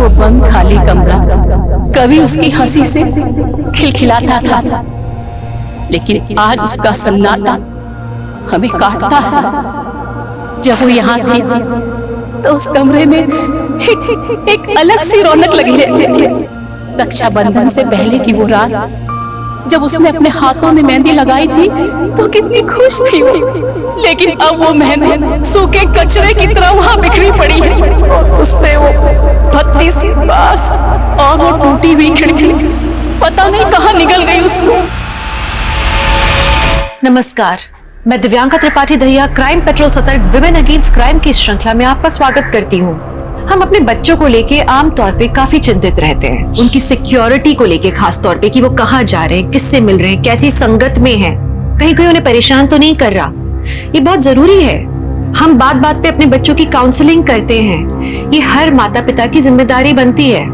वो बंद खाली कमरा कभी उसकी हंसी से खिलखिलाता था, लेकिन आज उसका सन्नाटा हमें काटता है। जब वो यहाँ थी तो उस कमरे में एक अलग सी रौनक लगी रहती थी। रक्षाबंधन से पहले की वो रात जब उसने अपने हाथों में मेहंदी लगाई थी तो कितनी खुश थी वो, लेकिन अब वो मेहंदी सूखे कचरे की तरह वहां बिखरी पड़ी है। उसमें वो भद्दी सी बास और वो टूटी हुई खिड़की पता नहीं कहाँ निकल गई उसमें। नमस्कार, मैं दिव्यांका त्रिपाठी दहिया क्राइम पेट्रोल सतर्क विमेन अगेंस्ट क्राइम की श्रृंखला में आपका स्वागत करती हूँ। हम अपने बच्चों को लेके आमतौर पे काफी चिंतित रहते हैं, उनकी सिक्योरिटी को लेके खास तौर पे कि वो कहाँ जा रहे हैं, किससे मिल रहे हैं, कैसी संगत में हैं, कहीं कोई उन्हें परेशान तो नहीं कर रहा। ये बहुत जरूरी है। हम बात बात पे अपने बच्चों की काउंसलिंग करते हैं, ये हर माता पिता की जिम्मेदारी बनती है।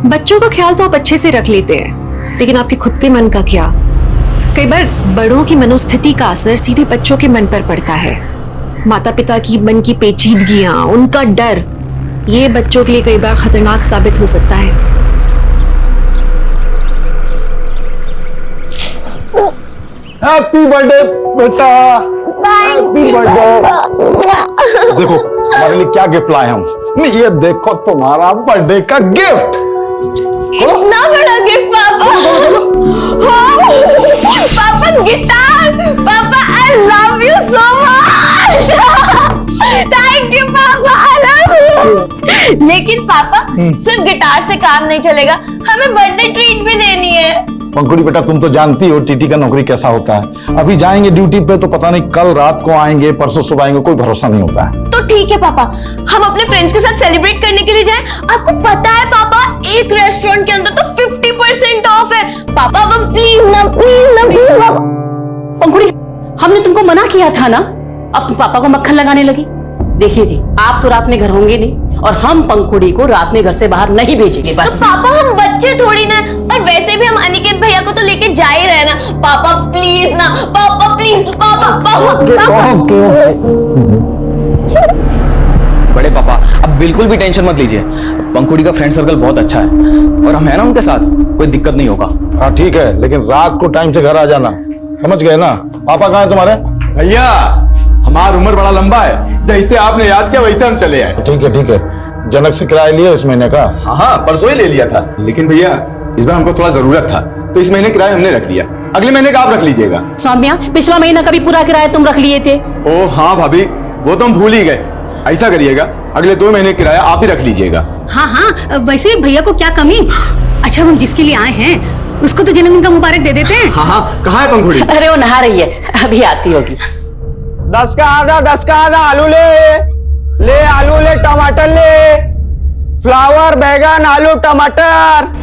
बच्चों का ख्याल तो आप अच्छे से रख लेते हैं, लेकिन आपके खुद के मन का क्या? कई बार बड़ों की मनोस्थिति का असर सीधे बच्चों के मन पर पड़ता है। माता पिता की मन की पेचीदगियां, उनका डर, ये बच्चों के लिए कई बार खतरनाक साबित हो सकता है। हैप्पी बर्थडे बेटा, हैप्पी बर्थडे। देखो हमारे लिए क्या गिफ्ट लाए हम। ये देखो तुम्हारा बर्थडे का गिफ्ट। इतना बड़ा गिफ्ट पापा। पापा गिटार। पापा I love you so much. Thank you पापा, आई लव यू। लेकिन पापा सिर्फ गिटार से काम नहीं चलेगा, हमें बर्थडे ट्रीट भी देनी है। पंकुड़ी बेटा, तुम तो जानती हो टीटी का नौकरी कैसा होता है। अभी जाएंगे ड्यूटी पे तो पता नहीं कल रात को आएंगे, परसों सुबह आएंगे, कोई भरोसा नहीं होता है। तो ठीक है पापा, हम अपने फ्रेंड्स के साथ सेलिब्रेट करने के लिए जाएं। आपको पता है पापा, एक रेस्टोरेंट के अंदर तो 50% ऑफ है। पापा अब प्लीज ना, प्लीज ना, प्लीज ना। पंखुड़ी, हमने तुमको मना किया था ना, अब तुम पापा को मक्खन लगाने लगी। देखिए जी, आप तो रात में घर होंगे नहीं और हम पंखुड़ी को रात में घर से बाहर नहीं भेजेंगे बस। तो पापा हम बच्चे थोड़ी ना, और वैसे भी हम अनिकेत भैया को तो लेके जा ही रहे ना। पापा प्लीज ना, पापा प्लीज, पापा पापा। बड़े पापा अब बिल्कुल भी टेंशन मत लीजिए, पंखुड़ी का फ्रेंड सर्कल बहुत अच्छा है और हम है ना उनके साथ, कोई दिक्कत नहीं होगा। हाँ ठीक है, लेकिन रात को टाइम से घर आ जाना, समझ गए ना। पापा कहाँ है तुम्हारे? भैया हमारा उम्र बड़ा लंबा है, जैसे आपने याद किया वैसे हम चले आए। ठीक है ठीक है। जनक से किराया लिया इस महीने का? हाँ परसों ही ले लिया था, लेकिन भैया इस बार हमको थोड़ा जरूरत था तो इस महीने किराया हमने रख लिया। अगले महीने का आप रख लीजिएगा। सौम्या, पिछला महीना का भी पूरा किराया तुम रख लिए थे। ओ हाँ भाभी, वो तो हम भूल ही गए। ऐसा करिएगा, अगले 2 महीने किराया आप ही रख लीजिएगा। हाँ हाँ, वैसे भैया को क्या कमी। अच्छा, हम जिसके लिए आए हैं उसको तो जन्मदिन का मुबारक दे देते हैं। हाँ हाँ, कहाँ है पंखुड़ी? अरे वो नहा रही है, अभी आती होगी। 10 का आधा आलू ले आलू ले, टमाटर ले, फ्लावर, बैगन, आलू, टमाटर।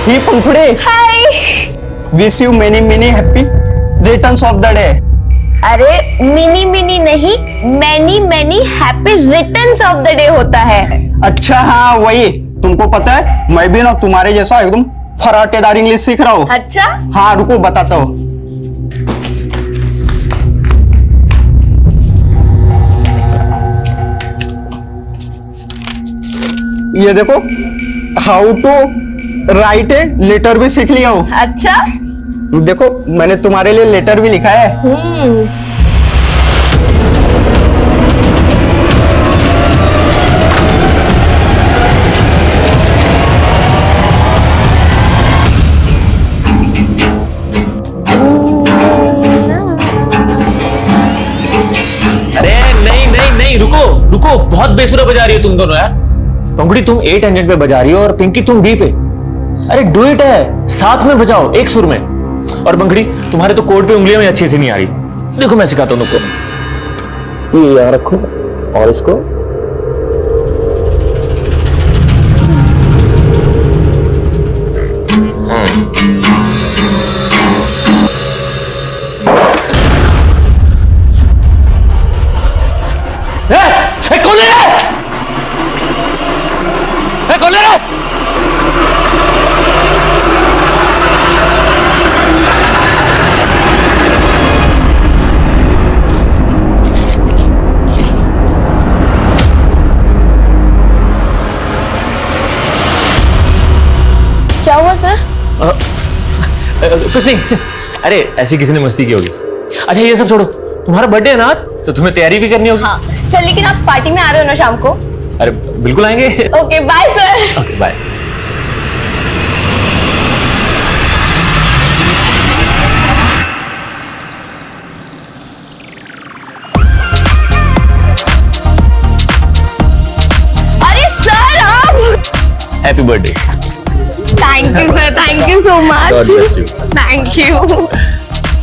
ही Pankhudi, hi. Wish you many many happy returns of the day. अरे मिनी मिनी नहीं, many many happy returns of the day होता है। अच्छा हाँ वही, तुमको पता है मैं भी ना तुम्हारे जैसा एकदम फराटेदार इंग्लिश सीख रहा हूँ। अच्छा हाँ रुको बताता हूँ। ये देखो, how to write a letter भी सीख लिया हूँ। अच्छा, देखो मैंने तुम्हारे लिए लेटर भी लिखा है। अरे नहीं नहीं नहीं, रुको रुको, बहुत बेसुरा बजा रही हो तुम दोनों यार। पंखुड़ी तुम ए टेंजेंट पे बजा रही हो और पिंकी तुम बी पे। अरे डुएट है, साथ में बजाओ एक सुर में। और पंखुड़ी तुम्हारे तो कोड पे उंगलियां में अच्छी से नहीं आ रही। देखो मैं सिखाता हूं तुमको। ये यहां रखो और इसको कुछ नहीं। अरे ऐसी किसी ने मस्ती की होगी। अच्छा ये सब छोड़ो, तुम्हारा बर्थडे है ना आज, तो तुम्हें तैयारी भी करनी होगी। हाँ सर, लेकिन आप पार्टी में आ रहे हो ना शाम को? अरे बिल्कुल आएंगे। Okay bye sir. Okay bye. अरे सर आप, happy birthday. Thank you sir, thank you so much. God bless you. Thank you.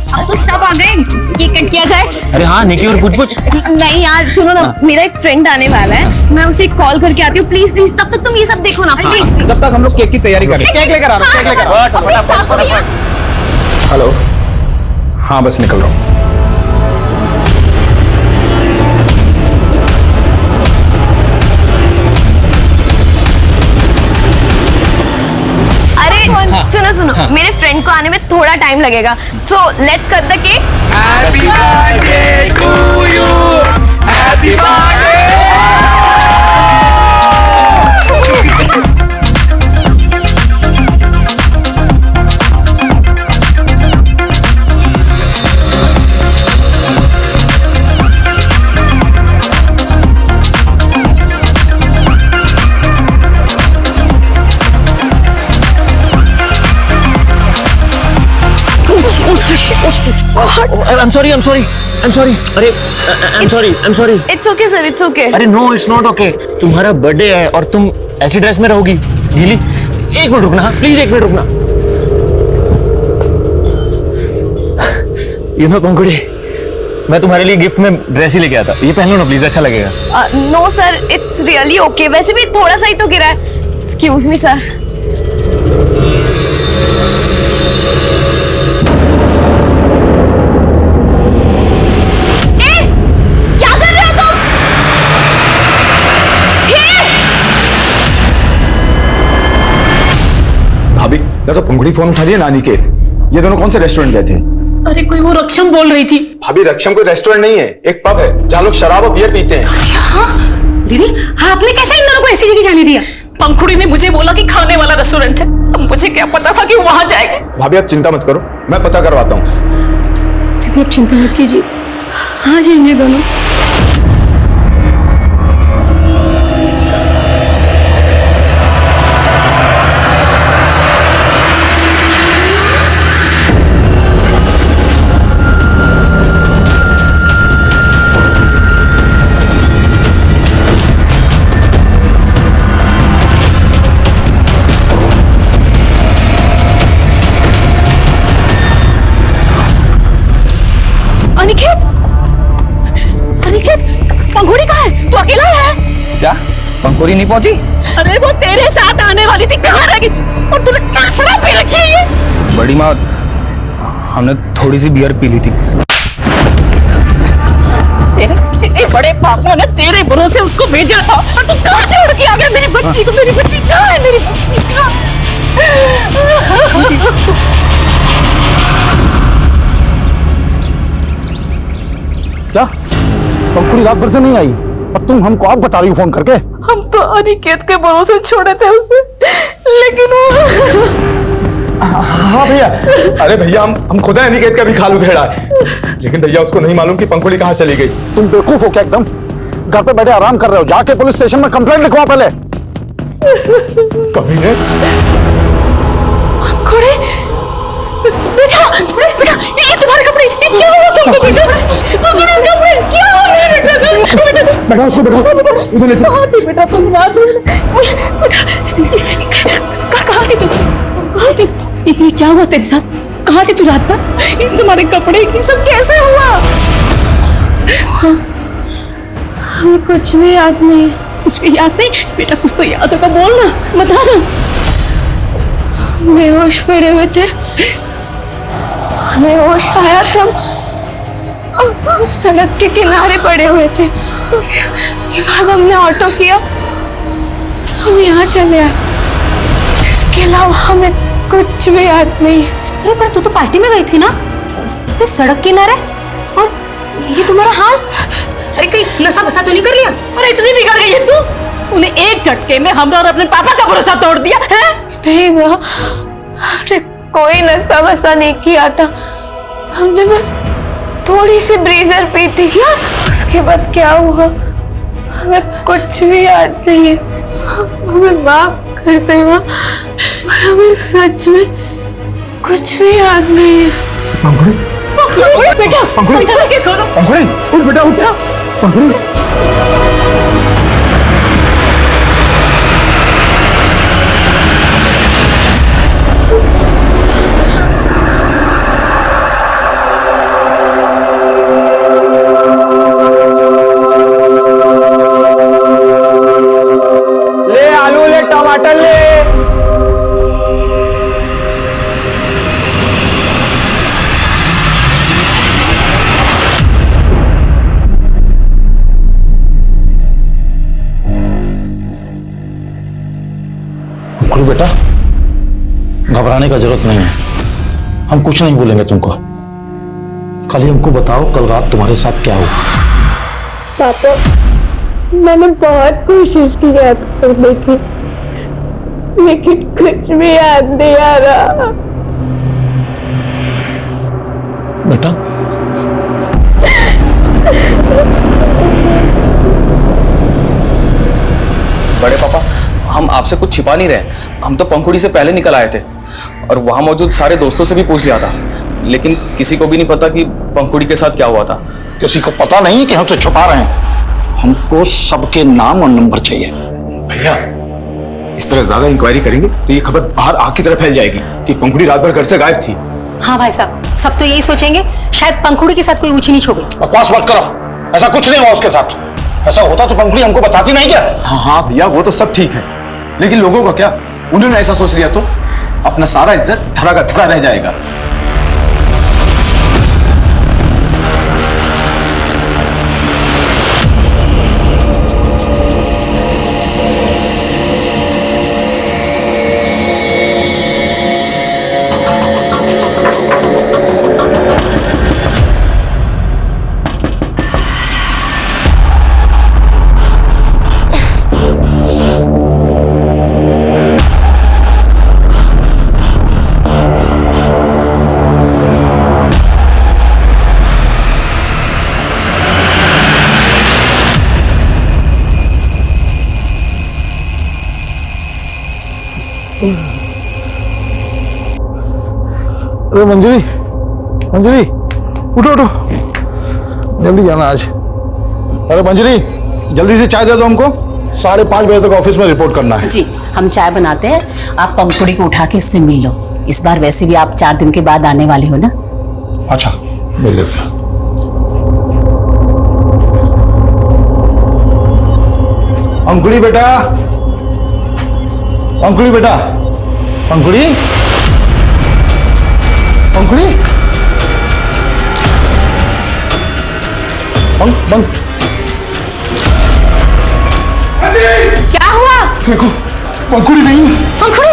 अब तो सब आ गए, केक कट किया जाए। अरे हाँ निकी और कुछ नहीं यार सुनो ना, मेरा एक फ्रेंड आने वाला है, मैं उसे कॉल करके आती हूँ। प्लीज प्लीज, तब तक तुम ये सब देखो ना प्लीज प्लीज। तब तक हम लोग केक की तैयारी करें। केक लेकर आ रहा हूँ, केक लेकर आ रहा हूँ। हेलो, हाँ बस निकल रहा हूँ। अरे सुनो सुनो, मेरे फ्रेंड को आने में थोड़ा टाइम लगेगा, so let's cut the cake. Happy birthday to you, happy birthday. I'm sorry. अरे I'm sorry. It's okay sir, it's okay. अरे नो इट्स नॉट ओके। तुम्हारा बर्थडे है और तुम ऐसी ड्रेस में रहोगी ढीली। एक मिनट रुकना, प्लीज एक मिनट रुकना। यू नो पंकुड़ी, मैं तुम्हारे लिए गिफ्ट में ड्रेस ही लेके आता। ये पहन लो ना प्लीज, अच्छा लगेगा। No sir, it's really okay. वैसे भी थोड़ा सा ही तो गिरा है। Excuse me sir. भाभी या तो पंखुड़ी फोन उठा लिया ना अनिकेत। ये दोनों कौन से रेस्टोरेंट गए थे? अरे कोई वो रक्षम बोल रही थी। भाभी रक्षम कोई रेस्टोरेंट नहीं है, एक पब है जहाँ लोग शराब और बियर पीते हैं। दीदी आपने कैसे इन दोनों को ऐसी जगह जाने दिया? पंखुड़ी ने मुझे बोला कि खाने वाला रेस्टोरेंट है, अब मुझे क्या पता था कि वहां जाएंगे। भाभी आप चिंता मत करो, मैं पता करवाता हूँ। दीदी आप चिंता मत कीजिए, हाँ जाएंगे दोनों। पंखुड़ी कहाँ है? तू अकेला है? क्या पंखुड़ी नहीं पहुंची? अरे वो तेरे साथ आने वाली थी, कहाँ रह गई? और तूने क्या शराब पी रखी है ये? बड़ी माँ, हमने थोड़ी सी बियर पी ली थी। तेरे बड़े पापा ने तेरे भरोसे उसको भेजा था और तू कहाँ छोड़ के आ गया मेरी बच्ची को? मेरी बच्ची कहाँ है? मेरी बच्ची कहाँ? क्या पंखुड़ी रात भर से नहीं आई और तुम हमको आप बता रही हो फोन करके? हम तो अनिकेत के भरोसे छोड़े थे उसे, लेकिन वो हाँ भैया, अरे भैया हम खुद अनिकेत का भी खालू घेरा है, लेकिन भैया उसको नहीं मालूम कि पंखुड़ी कहाँ चली गई। तुम बेवकूफ हो क्या एकदम? घर पे बैठे आराम कर रहे हो, जाके पुलिस स्टेशन में कंप्लेंट लिखवाओ पहले। कभी ने पंखुड़ी, बेटा बेटा ये तुम्हारे कपड़े, ये क्या हुआ तुमको बेटा? पंखुड़ी कपड़े क्या हो रहा है बेटा? बैठा उसको, बैठा इधर ले जाओ। कहाँ थी बेटा तुम रात में? कहाँ थी तुम? कहाँ थी? ये क्या हुआ तेरे साथ? कहाँ थी तू रात भर? ये तुम्हारे कपड़े ये सब कैसे हुआ? हमें कुछ भी याद नहीं। कुछ भी याद नहीं? बेटा कुछ तो याद होगा, बोल ना, बता ना। बेहोश पड़े हुए थे, हमें होश आया तब हम सड़क के किनारे पड़े हुए थे। उसके बाद हमने ऑटो किया, हम यहाँ चले आए। इसके अलावा हमें कुछ भी याद नहीं है। अरे पर तू तो पार्टी में गई थी ना, तो फिर सड़क किनारे और ये तुम्हारा हाल? अरे कहीं नशा बसा तो नहीं कर लिया? अरे इतनी बिगड़ गई है तू? उन्हें एक झटके में हमरा और अपने पापा का भरोसा तोड़ दिया है? नहीं माँ, हमने कोई नशा वशा नहीं किया था। हमने बस थोड़ी सी ब्रीजर पी थी। क्या उसके बाद क्या हुआ हमें कुछ भी याद नहीं है। हमें माफ कर दे माँ, पर हमें सच में कुछ भी याद नहीं है। पंखुड़ी, बेटा पंखुड़ी, पंखुड़ी, उठ बेटा, उठ पंखुड़ी। ले आलू ले टमाटर ले। पंखुड़ी बेटा, घबराने का जरूरत नहीं है, हम कुछ नहीं बोलेंगे तुमको। खाली हमको बताओ कल रात तुम्हारे साथ क्या हुआ। पापा मैंने बहुत कोशिश की याद करने की, लेकिन कुछ भी याद नहीं आ रहा। बेटा बड़े पापा, हम आपसे कुछ छिपा नहीं रहे। हम तो पंखुड़ी से पहले निकल आए थे और वहां मौजूद सारे दोस्तों से भी पूछ लिया था, लेकिन किसी को भी नहीं पता कि पंखुड़ी के साथ क्या हुआ था। किसी को पता नहीं कि हमसे छुपा रहे हैं। हमको सबके नाम और नंबर चाहिए। भैया, इस तरह ज्यादा इंक्वायरी करेंगे तो ये खबर बाहर आग की तरह फैल जाएगी कि पंखुड़ी रात भर घर से गायब थी। हाँ भाई साहब, सब तो यही सोचेंगे शायद पंखुड़ी के साथ कोई ऊंच नीच हो गई। बकवास मत करो, ऐसा कुछ नहीं हुआ उसके साथ। ऐसा होता तो पंखुड़ी हमको बताती नहीं क्या? हाँ हाँ भैया, वो तो सब ठीक है, लेकिन लोगों का क्या? उन्होंने ऐसा सोच लिया तो अपना सारा इज्जत धरा का धरा रह जाएगा। अरे मंजरी, मंजरी, उठो उठो, जल्दी जाना आज। अरे मंजरी, जल्दी से चाय दे दो हमको, 5:30 बजे तक ऑफिस में रिपोर्ट करना है। जी हम चाय बनाते हैं, आप पंखुड़ी को उठा के उससे मिल लो। इस बार वैसे भी आप 4 दिन के बाद आने वाले हो ना। अच्छा, मिल लेते हैं। पंखुड़ी बेटा, पंखुड़ी बेटा, पंखुड़ी, पंखुड़ी, क्या हुआ? देखो, पंखुड़ी नहीं है। पंखुड़ी?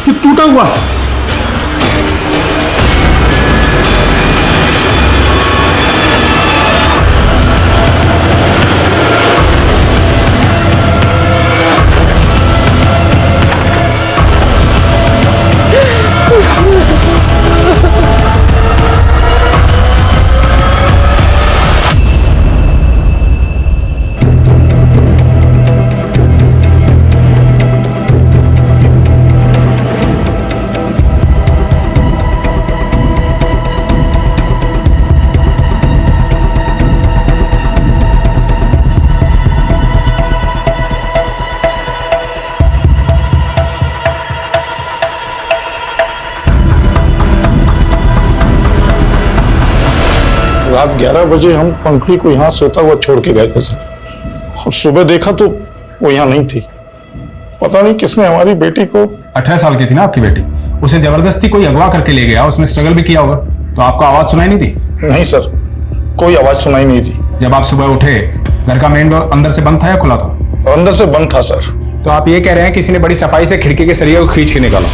ये टूटा हुआ। रात 11 बजे हम पंखुड़ी को यहाँ सोता हुआ छोड़ के गए थे सर, और सुबह देखा तो वो यहाँ नहीं थी। पता नहीं किसने हमारी बेटी को। 18 साल की थी ना आपकी बेटी, उसे जबरदस्ती कोई अगवा करके ले गया, उसने स्ट्रगल भी किया होगा, तो आपको आवाज सुनाई नहीं दी? नहीं सर, कोई आवाज सुनाई नहीं दी। जब आप सुबह उठे, घर का मेन डोर अंदर से बंद था या खुला था? अंदर से बंद था सर। तो आप ये कह रहे हैं किसी ने बड़ी सफाई से खिड़की के सरिये को खींच के निकाला?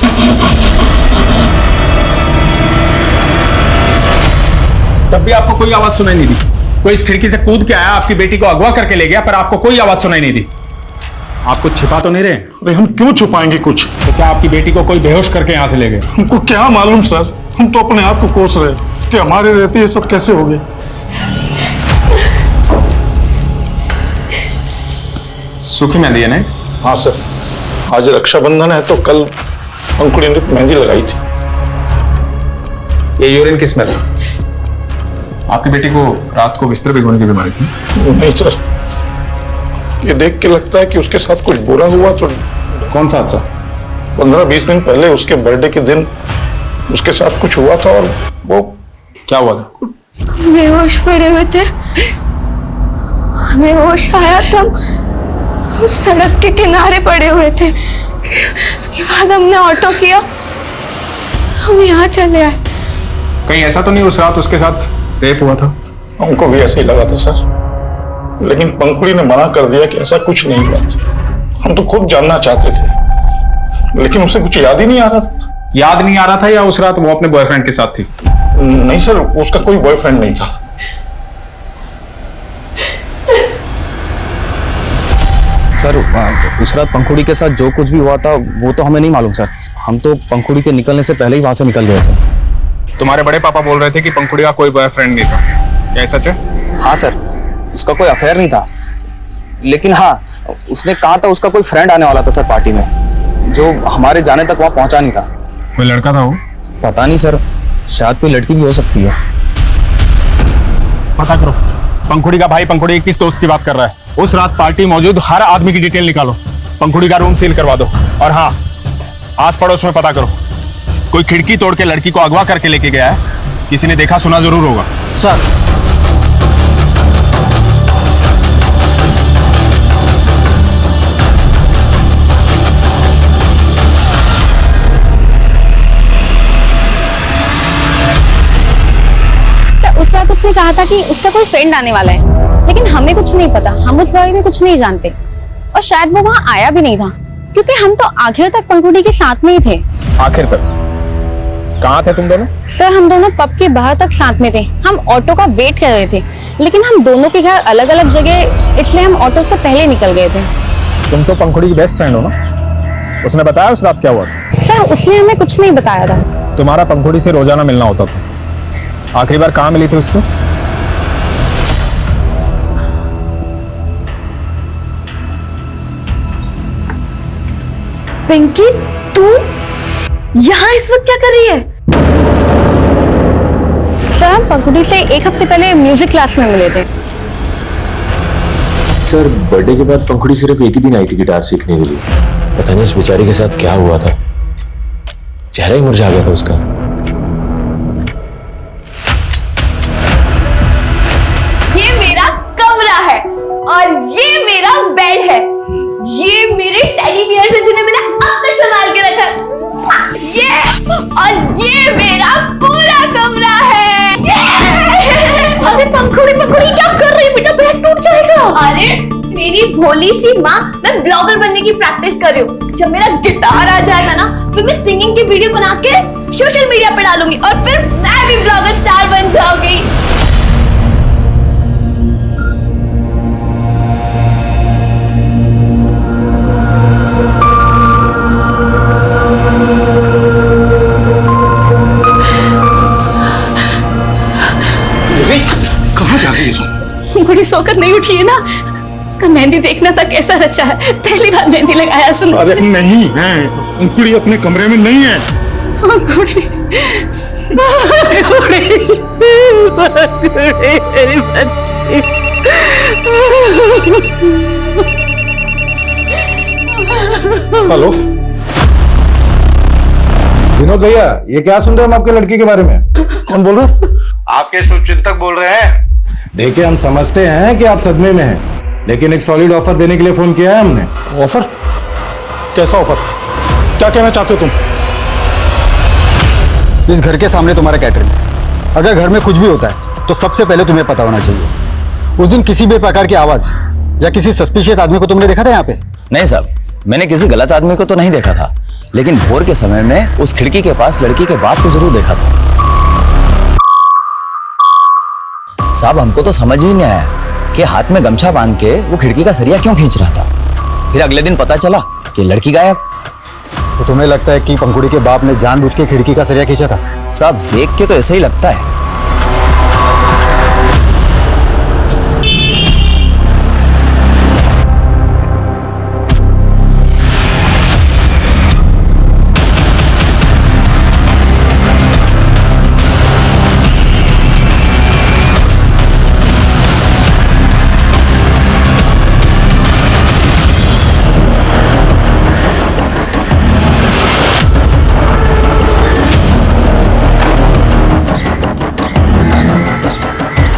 तब भी आपको कोई आवाज सुनाई नहीं दी? कोई इस खिड़की से कूद के आया, आपकी बेटी को अगवा करके ले गया, पर आपको कोई आवाज सुनाई नहीं दी? आप कुछ छिपा तो नहीं रहे? अरे हम क्यों छुपाएंगे कुछ? तो क्या आपकी बेटी को कोई बेहोश करके यहाँ से ले गए? हमको क्या मालूम सर, हम तो अपने आप को कोस रहे कि हमारे रहते ये सब कैसे हो गए। सूखी मेहंदी है ना? हाँ सर, आज रक्षाबंधन है तो कल पंखुड़ी ने मेहंदी लगाई थी। ये यूरिन की स्मेल। आपकी बेटी को रात को बिस्तर भिगोने की बीमारी थी? नहीं सर, ये देख के लगता है कि उसके साथ कुछ बुरा हुआ। तो कौन सा हादसा? 15-20 दिन पहले उसके बर्थडे के दिन उसके साथ कुछ हुआ था। और वो क्या हुआ था? बेहोश पड़े हुए थे, हमें होश आया तब हम सड़क के किनारे पड़े हुए थे। उसके बाद हमने ऑटो किया, हम यहाँ चले आए। कहीं ऐसा तो नहीं उस रात उसके साथ रेप हुआ था? हमको भी ऐसे ही लगा था सर, लेकिन पंखुड़ी ने मना कर दिया कि ऐसा कुछ नहीं हुआ। हम तो खुद जानना चाहते थे, लेकिन उसे कुछ याद ही नहीं आ रहा था। याद नहीं आ रहा था या उस रात वो अपने बॉयफ्रेंड के साथ थी? नहीं सर, उसका कोई बॉयफ्रेंड नहीं था। सर उस रात पंखुड़ी के साथ जो कुछ भी हुआ था वो तो हमें नहीं मालूम सर। हम तो पंखुड़ी के निकलने से पहले ही वहां से निकल गए थे। तुम्हारे बड़े पापा बोल रहे थे कि पंखुड़ी का कोई बॉयफ्रेंड नहीं था, क्या सच है? हाँ सर, उसका कोई अफेयर नहीं था, लेकिन हाँ उसने कहा था उसका कोई फ्रेंड आने वाला था सर पार्टी में, जो हमारे जाने तक वहां पहुंचा नहीं था। कोई लड़का था वो? पता नहीं सर, शायद कोई लड़की भी हो सकती है। पता करो पंखुड़ी का भाई पंखुड़ी किस दोस्त की बात कर रहा है। उस रात पार्टी मौजूद हर आदमी की डिटेल निकालो, पंखुड़ी का रूम सील करवा दो। और हाँ, आस पड़ोस में पता करो, कोई खिड़की तोड़ के लड़की को अगवा करके लेके गया है, किसी ने देखा सुना जरूर होगा। सर उस रात उसने कहा था कि उसका कोई फ्रेंड आने वाला है, लेकिन हमें कुछ नहीं पता, हम उस बारे में कुछ नहीं जानते और शायद वो वहाँ आया भी नहीं था, क्योंकि हम तो आखिर तक पंखुड़ी के साथ में ही थे। आखिर तक कहाँ थे तुम दोनों? सर हम दोनों पब के बाहर तक साथ में थे, हम ऑटो का वेट कर रहे थे, लेकिन हम दोनों के घर अलग अलग जगह, इसलिए हम ऑटो से पहले निकल गए थे। तुम तो पंखुड़ी की बेस्ट फ्रेंड हो ना? उसने बताया उस रात क्या हुआ? सर उसने हमें कुछ नहीं बताया था। तुम्हारा पंखुड़ी से रोजाना मिलना होता था, आखिरी बार कहाँ मिली थी उससे? पिंकी, तू यहाँ इस वक्त क्या कर रही है? सर हम पंखुड़ी से एक हफ्ते पहले म्यूजिक क्लास में मिले थे। सर बर्थडे के बाद पंखुड़ी सिर्फ एक ही दिन आई थी गिटार सीखने के लिए। पता नहीं उस बेचारी के साथ क्या हुआ था, चेहरा ही मुरझा गया था उसका। ये मेरा कमरा है और ये मेरा बेड है। ये मेरे टेडी बियर्स हैं जिन्हें मैंने अब तक संभाल के रखा है। ये और ये मेरा पूरा कमरा है। अरे पंखुड़ी क्या कर रही है बेटा, बेड टूट जाएगा। अरे मेरी भोली सी माँ, मैं ब्लॉगर बनने की प्रैक्टिस कर रही हूँ। जब मेरा गिटार आ जाएगा ना, फिर मैं सिंगिंग की वीडियो बना के सोशल मीडिया पे डालूंगी और फिर मैं भी ब्लॉगर स्टार बन जाऊंगी। कहाँ जा रही है? पंखुड़ी सोकर नहीं उठी है ना, उसका मेहंदी देखना था कैसा रचा है। पहली बार मेहंदी लगाया सुन। अरे नहीं है, पंखुड़ी अपने कमरे में नहीं है। पंखुड़ी मेरी बच्ची। हेलो विनोद भैया, ये क्या सुन रहे हैं हम आपके लड़की के बारे में? कौन बोल रहा है? आपके शुभचिंतक बोल रहे हैं। देखिए हम समझते हैं कि आप सदमे में हैं, लेकिन एक सॉलिड ऑफर देने के लिए फोन किया है हमने। ऑफर? कैसा ऑफर? क्या कहना चाहते हो तुम? इस घर के सामने तुम्हारा कैटरिंग, अगर घर में कुछ भी होता है तो सबसे पहले तुम्हें पता होना चाहिए। उस दिन किसी भी प्रकार की आवाज या किसी सस्पिशियस आदमी को तुमने देखा था यहाँ पे? नहीं साहब, मैंने किसी गलत आदमी को तो नहीं देखा था, लेकिन भोर के समय में उस खिड़की के पास लड़की के बाप को जरूर देखा था। साहब हमको तो समझ ही नहीं आया कि हाथ में गमछा बांध के वो खिड़की का सरिया क्यों खींच रहा था। फिर अगले दिन पता चला कि लड़की गायब। तो तुम्हें लगता है कि पंखुड़ी के बाप ने जानबूझ के खिड़की का सरिया खींचा था? सब देख के तो ऐसा ही लगता है।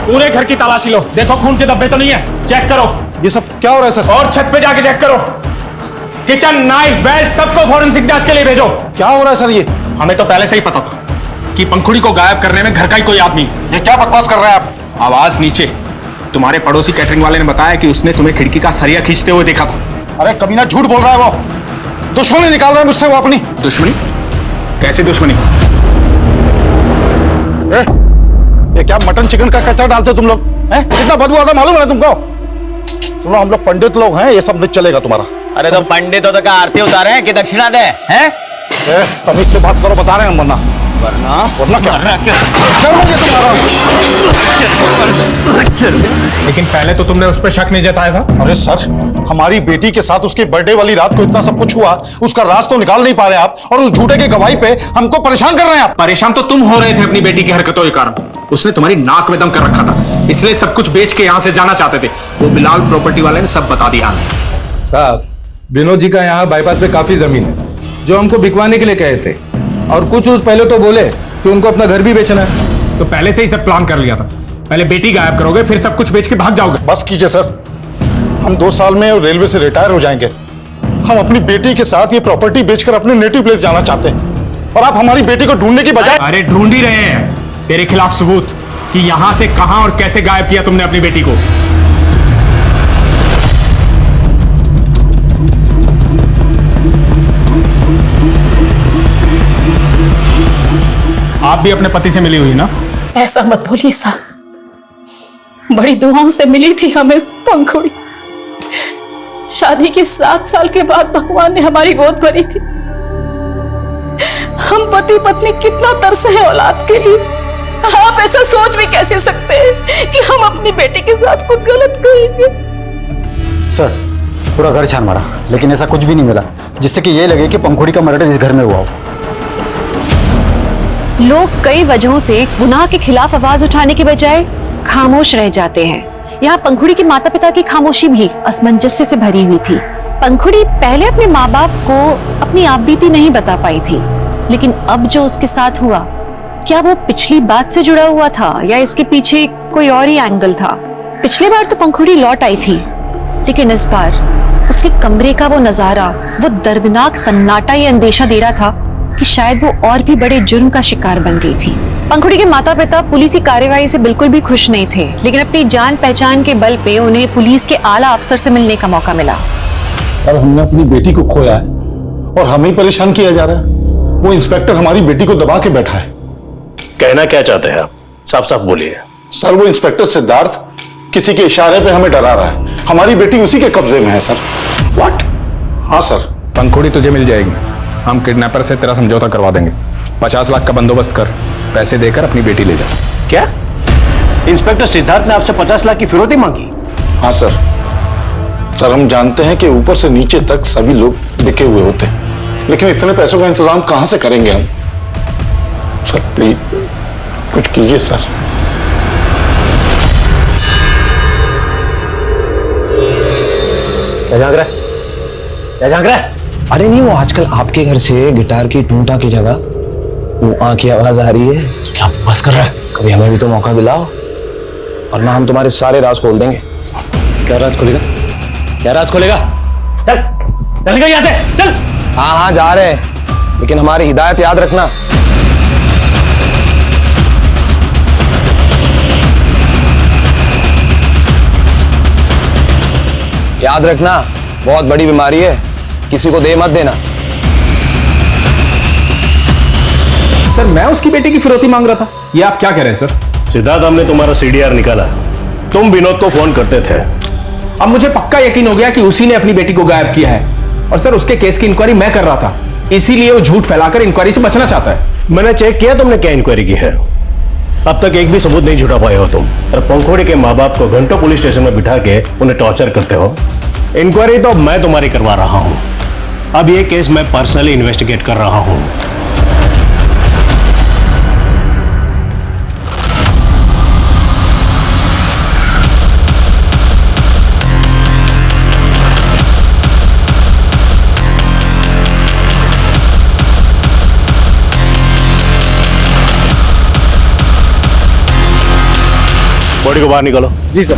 पूरे घर की तलाशी लो, देखो खून के धब्बे तो नहीं है, चेक करो। ये सब क्या हो रहा है सर? और छत पे जाके चेक करो, किचन, नाइफ, बेल्ट सबको फॉरेंसिक जांच के लिए भेजो। क्या हो रहा है सर? ये हमें तो पहले से ही पता था कि पंखुड़ी को गायब करने में घर का ही कोई आदमी है। ये क्या बकवास कर रहे हैं आप? आवाज नीचे। तुम्हारे पड़ोसी कैटरिंग वाले ने बताया कि उसने तुम्हें खिड़की का सरिया खींचते हुए देखा था। अरे कमीना झूठ बोल रहा है वो, दुश्मनी निकाल रहा है मुझसे वो अपनी। दुश्मनी? कैसी दुश्मनी? ये क्या मटन चिकन का कचरा डालते हो तुम लोग? कितना बदबू आता मालूम है ना तुमको? सुनो, हम लोग पंडित लोग हैं, ये सब नहीं चलेगा तुम्हारा। अरे तो पंडित हो तो क्या आरती उतारे हैं कि दक्षिणा दे हैं? तमीज से बात करो, बता रहे हैं हम। वरना क्या? लेकिन पहले तो तुमने उस पर शक नहीं जताया था। अरे सर, हमारी बेटी के साथ उसके बर्थडे वाली रात को इतना सब कुछ हुआ, उसका राज तो निकाल नहीं पा रहे आप, और उस झूठे की गवाही पे हमको परेशान कर रहे हैं आप। परेशान तो तुम हो रहे थे अपनी बेटी की हरकतों के कारण। उसने तुम्हारी नाक में दम कर रखा था, इसलिए सब कुछ बेच के यहाँ से जाना चाहते थे। वो बिलाल प्रॉपर्टी वाले ने सब बता दिया। साहब, विनोद जी का यहाँ बाईपास पे काफी जमीन है जो हमको बिकवाने के लिए कहे थे, और कुछ पहले तो बोले कि उनको अपना घर भी बेचना है। तो पहले से ही सब प्लान कर लिया था। पहले बेटी गायब करोगे, फिर सब कुछ बेच के भाग जाओगे। बस कीजिए सर, हम 2 साल में रेलवे से रिटायर हो जाएंगे। हम अपनी बेटी के साथ ये प्रॉपर्टी बेचकर अपने नेटिव प्लेस जाना चाहते हैं, और आप हमारी बेटी को ढूंढने की बजाय। अरे ढूंढ ही रहे हैं तेरे खिलाफ सबूत कि यहां से कहां और कैसे गायब किया तुमने अपनी बेटी को। आप भी अपने पति से मिली हुई ना? ऐसा मत बोलिए साहब, बड़ी दुआओं से मिली थी हमें पंखुड़ी। शादी के 7 साल के बाद भगवान ने हमारी गोद भरी थी। हम पति पत्नी कितना तरसे हैं औलाद के लिए। आप ऐसा सोच भी कैसे सकते हैं कि हम अपनी बेटी के साथ कुछ गलत करेंगे? सर, पूरा घर छान मारा, लेकिन ऐसा कुछ भी नहीं मिला जिससे कि ये लगे कि पंखुड़ी का मर्डर इस घर में हुआ हो। लोग कई वजहों से गुनाह के खिलाफ आवाज उठाने के बजाय खामोश रह जाते हैं। यहाँ पंखुड़ी के माता पिता की खामोशी भी असमंजस्य से भरी हुई थी। पंखुड़ी पहले अपने माँ बाप को अपनी आपबीती नहीं बता पाई थी, लेकिन अब जो उसके साथ हुआ, क्या वो पिछली बात से जुड़ा हुआ था या इसके पीछे कोई और ही एंगल था? पिछली बार तो पंखुड़ी लौट आई थी, लेकिन इस बार उसके कमरे का वो नजारा, वो दर्दनाक सन्नाटा ये अंदेशा दे रहा था कि शायद वो और भी बड़े जुर्म का शिकार बन गई थी। पंखुड़ी के माता पिता पुलिस कार्यवाही से बिल्कुल भी खुश नहीं थे, लेकिन अपनी जान पहचान के बल पे उन्हें पुलिस के आला अफसर से मिलने का मौका मिला। अब हमने अपनी बेटी को खोया है और हमें ही परेशान किया जा रहा है। वो इंस्पेक्टर हमारी बेटी को दबा के बैठा है। कहना क्या चाहते हैं आप? साफ साफ बोलिए। सर, वो इंस्पेक्टर सिद्धार्थ किसी के इशारे पे हमें डरा रहा है। हमारी बेटी उसी के कब्जे में है सर। व्हाट? हाँ सर। पंखुड़ी तुझे मिल जाएगी। हम किडनैपर से तेरा समझौता करवा देंगे। 50 लाख का बंदोबस्त कर, पैसे देकर अपनी बेटी ले जा। क्या इंस्पेक्टर सिद्धार्थ ने आपसे 50 लाख की फिरौती मांगी? हाँ सर। सर, हम जानते हैं कि ऊपर से नीचे तक सभी लोग बिके हुए होते हैं, लेकिन इतने पैसों का इंतजाम कहां से करेंगे हम? सर प्लीज कुछ कीजिए सर। क्या झांक रहा है? क्या झांक रहा है? अरे नहीं, वो आजकल आपके घर से गिटार की टूटा की जगह वो आँख की आवाज आ रही है। क्या बकवास कर रहा है? कभी हमें भी तो मौका दिलाओ, और ना हम तुम्हारे सारे राज खोल देंगे। क्या राज खोलेगा? क्या राज खोलेगा? चल चल निकल यहाँ से, चल। हाँ हाँ जा रहे हैं, लेकिन हमारी हिदायत याद रखना। याद रखना, बहुत बड़ी बीमारी है, किसी को दे मत देना। सर, मैं उसकी बेटी की फिरौती मांग रहा था, ये आप क्या कह रहे हैं सर? सिद्धार्थ, हमने तुम्हारा CDR निकाला। तुम विनोद को फोन करते थे अब मुझे पक्का यकीन हो गया कि उसी ने अपनी बेटी को गायब किया है। और सर उसके केस की इंक्वायरी मैं कर रहा था, इसीलिए वो झूठ फैलाकर इंक्वायरी से बचना चाहता है। मैंने चेक किया तुमने क्या इंक्वायरी की है। अब तक एक भी सबूत नहीं जुटा पाए हो तुम। और पंखुड़ी के माँ बाप को घंटों पुलिस स्टेशन में बिठा के उन्हें टॉर्चर करते हो। इंक्वायरी तो मैं तुम्हारी करवा रहा हूं। अब ये केस मैं पर्सनली इन्वेस्टिगेट कर रहा हूं। बॉडी को बाहर निकालो। जी सर।